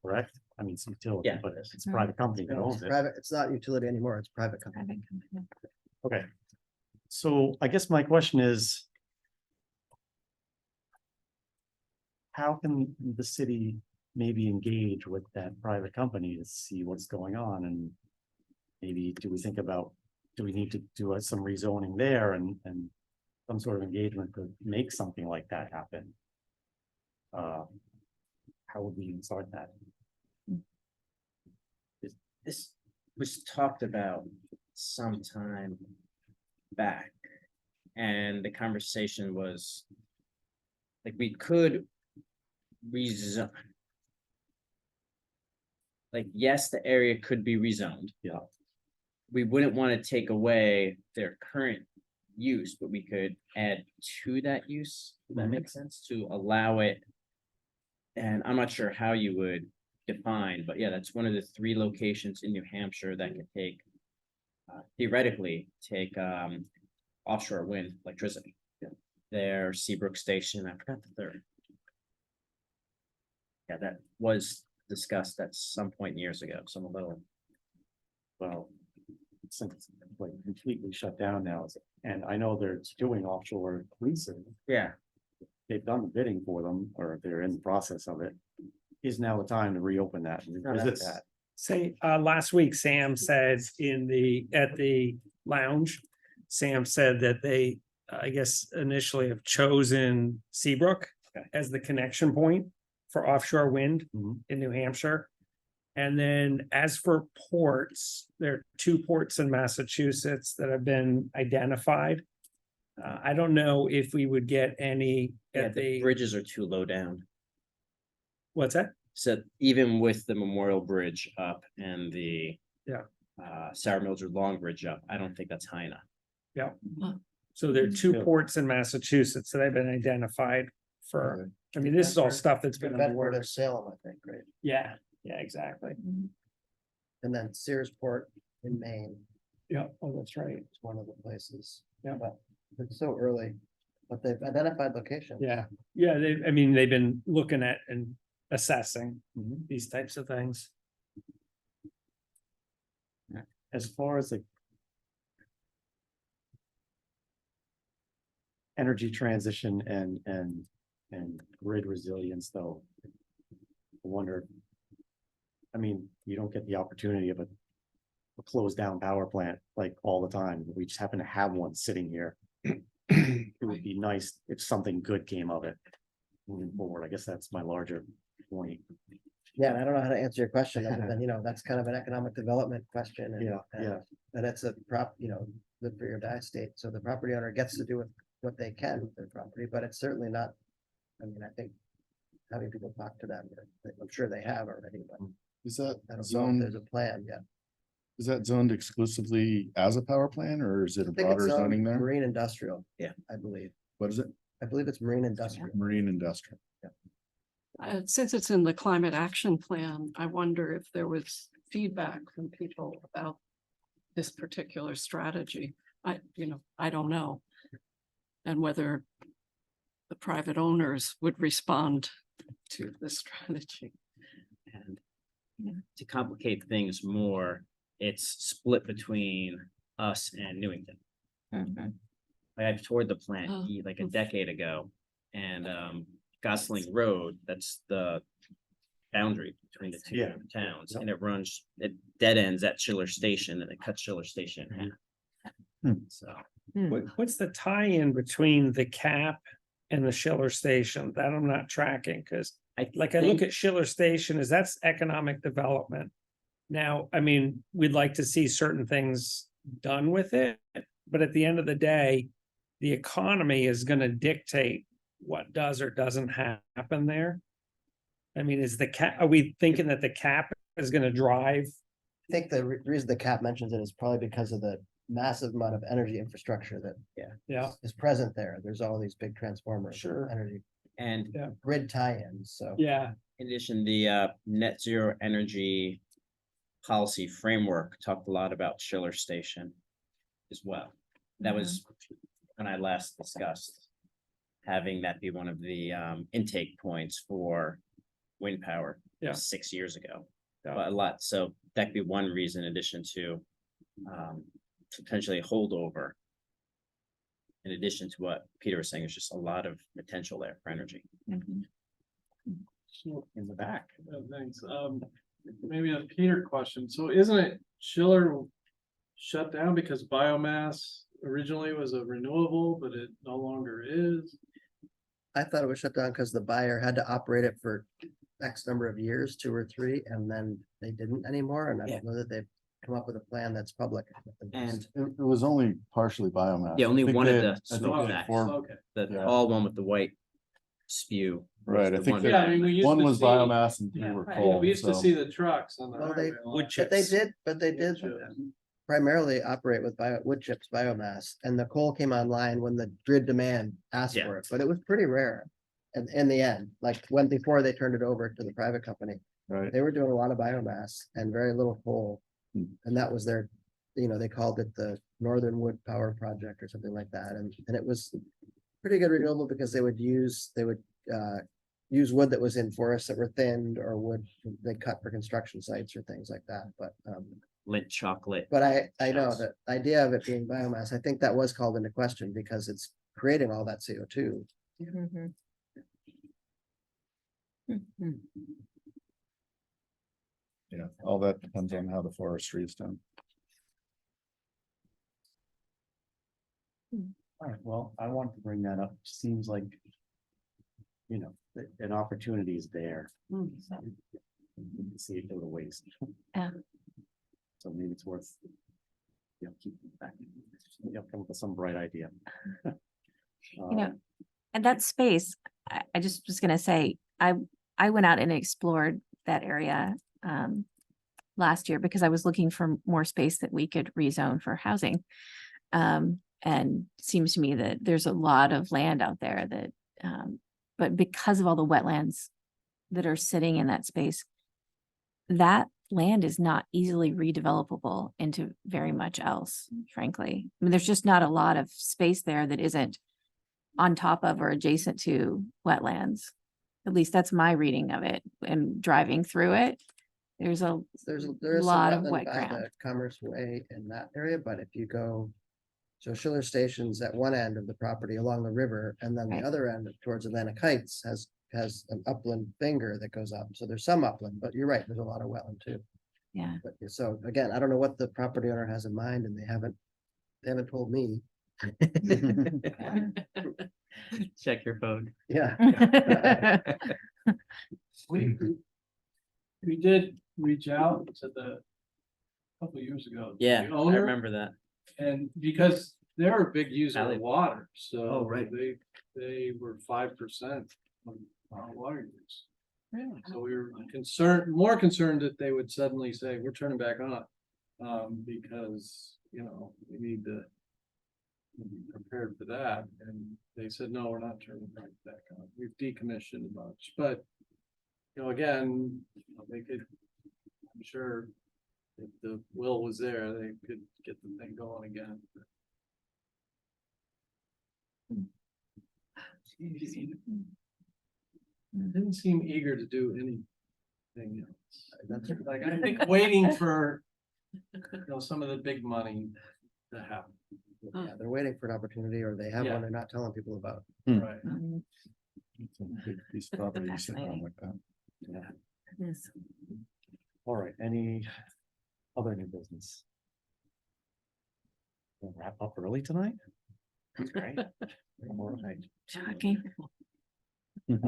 correct? I mean, it's utility, Yeah. but it's a private company that No, owns it's it. private, it's not utility anymore, it's private company. Private company. Okay. So I guess my question is, how can the city maybe engage with that private company to see what's going on? And maybe do we need to do some rezoning there and some sort of engagement to make something like that happen? How would we even start that? This was talked about some time back. And the conversation was like, we could rezone. Like, yes, the area could be rezoned. Yeah. We wouldn't want to take away their current use, but we could add to that use. Does that make sense? To allow it. And I'm not sure how you would define, but yeah, that's one of the 3 locations in New Hampshire that could take theoretically take offshore wind electricity. Yeah. Their Seabrook Station, I forgot the third. Yeah, that was discussed at some point years ago, so I'm a little. Well, since it's like completely shut down now, and I know they're doing offshore leasing. Yeah. They've done the bidding for them, or they're in the process of it. Is now the time to reopen that and revisit that? Say, last week, Sam said at the lounge, Sam said that they, I guess, initially have chosen Seabrook as the connection point for offshore wind Mhm. in New Hampshire. And then as for ports, there are 2 ports in Massachusetts that have been identified. I don't know if we would get any Yeah, at the the, bridges are too low down. what's that? So even with the Memorial Bridge up and the. Yeah. Sour Mildred Long Bridge up, I don't think that's high enough. Yeah. So there are 2 Yeah. ports in Massachusetts that have been identified for, I mean, this is all Bedford- stuff that's been in the Bedford and works. Salem, I think, right? Yeah, exactly. And then Searsport in Maine Yeah, oh, that's right. is one of the places. Yeah. But it's so early, but they've identified locations. Yeah, I mean, they've been looking at and assessing Mhm. these types of things. As far as like energy transition and grid resilience, though, I wonder, I mean, you don't get the opportunity of a closed down power plant like all the time. We just happen to have one sitting here. It would be nice if something good came of it moving forward. I guess that's my larger point. Yeah, and I don't know how to answer your question, other than, that's kind of an economic development question. And, Yeah, yeah. And it's a live for your die state, so the property owner gets to do with what they can with their property, but it's certainly not. I mean, I think having people talk to them, I'm sure they have already, but Is that I don't know if zone, there's a plan yet. is that zoned exclusively as a power plant or is it a I think it's broader zoning there? marine industrial. Yeah. I believe. What is it? I believe it's marine industrial. Marine industrial. Since it's in the climate action plan, I wonder if there was feedback from people about this particular strategy. I don't know. And whether the private owners would respond to the strategy. And to complicate things more, it's split between us and Newington. Like, I toured the plant Oh. like a decade ago, and Gosling Road, that's the boundary between the two Yeah. towns, and it runs, it dead ends at Schiller Station, and it cuts Schiller Station in half. So, What's the tie-in between the cap and the Schiller Station? That I'm not tracking, because I like I look think- at Schiller Station, is that's economic development. Now, I mean, we'd like to see certain things done with it, but at the end of the day, the economy is gonna dictate what does or doesn't happen there. I mean, is the cap, are we thinking that the cap is gonna drive? I think the reason the cap mentions it is probably because of the massive amount of energy infrastructure that Yeah, is present there. There's all these big transformers. Sure. Energy and grid tie-ins, so. yeah, in addition, the net zero energy policy framework talked a lot about Schiller Station as well. That was when I last discussed having that be one of the intake points for wind power. Yeah. 6 years ago, Yeah. but a lot, so that could be one reason in addition to potentially holdover. In addition to what Peter was saying, there's just a lot of potential there for energy. So, In the back. thanks. Maybe a Peter question. So isn't it Schiller shut down because biomass originally was a renewable, but it no longer is? I thought it was shut down because the buyer had to operate it for X number of years, 2 or 3, and then they didn't anymore, and I don't know that they've come up with a plan that's public. And It was only partially biomass. yeah, only I think one they of had- the I think smoke they had stacks. 4 Okay. the Yeah. all one with the white spew. was Right, I the think one that- Yeah, I mean, we used One to was see- biomass and 3 Yeah, were right. Yeah, coal, we used to so- see the trucks on the Well, they- highway. a lot. wood But they chips. did, primarily operate with wood chips biomass, and the coal came online when the grid demand asked Yeah. for it, but it was pretty rare. And in the end, like when before they turned it over to the private company, Right. they were doing a lot of biomass and very little coal. Hmm. And that was their, they called it the Northern Wood Power Project or something like that, and it was pretty good renewable because they would use wood that was in forests that were thinned, or wood they cut for construction sites or things like that, but Lint chocolate. but I know Yes. that the idea of it being biomass, I think that was called into question because it's creating all that CO2. Yeah, all that depends on how the forestry is done. All right, well, I wanted to bring that up. Seems like, an opportunity is there. So, we can see it go to waste. Yeah. So maybe it's worth, keep back, come up with some bright idea. And that space, I just was gonna say, I went out and explored that area last year because I was looking for more space that we could rezone for housing. And it seems to me that there's a lot of land out there that, but because of all the wetlands that are sitting in that space, that land is not easily redevelopable into very much else, frankly. I mean, there's just not a lot of space there that isn't on top of or adjacent to wetlands. At least that's my reading of it and driving through it. There is There is some lot of wetland wet by ground. the Commerce Way in that area, but if you go. So Schiller Station's at one end of the property along the river, and then the Right. other end towards Atlantic Heights has an upland finger that goes up. So there's some upland, but you're right, there's a lot of wetland too. Yeah. But so again, I don't know what the property owner has in mind, and they haven't told me. Check your phone. Yeah. We did reach out to the couple years ago. to Yeah, the I owner, remember that. and because they're a big user Valley. of water, so. Oh, right. They were 5% of water use. So we were more concerned that they would suddenly say, we're turning back on. Because, we need to be prepared for that. And they said, no, we're not turning back on. We've decommissioned a bunch, but, again, they could, I'm sure if the will was there, they could get the thing going again. Didn't seem eager to do anything else. That's like, I think waiting for, some of the big money to happen. Yeah, they're waiting for an opportunity, or they have Yeah. one they're not telling people about. Hmm. Right. It's a big piece of property sitting around Fascinating. like that. Yes. All right, any other new business? We'll wrap up early tonight? Great. All right. Shocking. In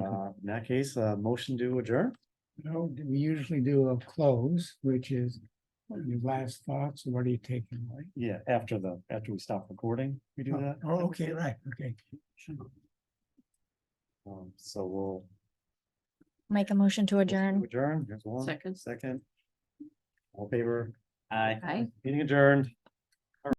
that case, motion to adjourn? No, we usually do a close, which is your last thoughts. What are you taking away? Yeah, after we stop recording, we do that. Oh, okay, right, okay. So we'll Make a motion to adjourn. adjourn. Here's one. Second. Second. All in favor, Aye. Aye. meeting adjourned.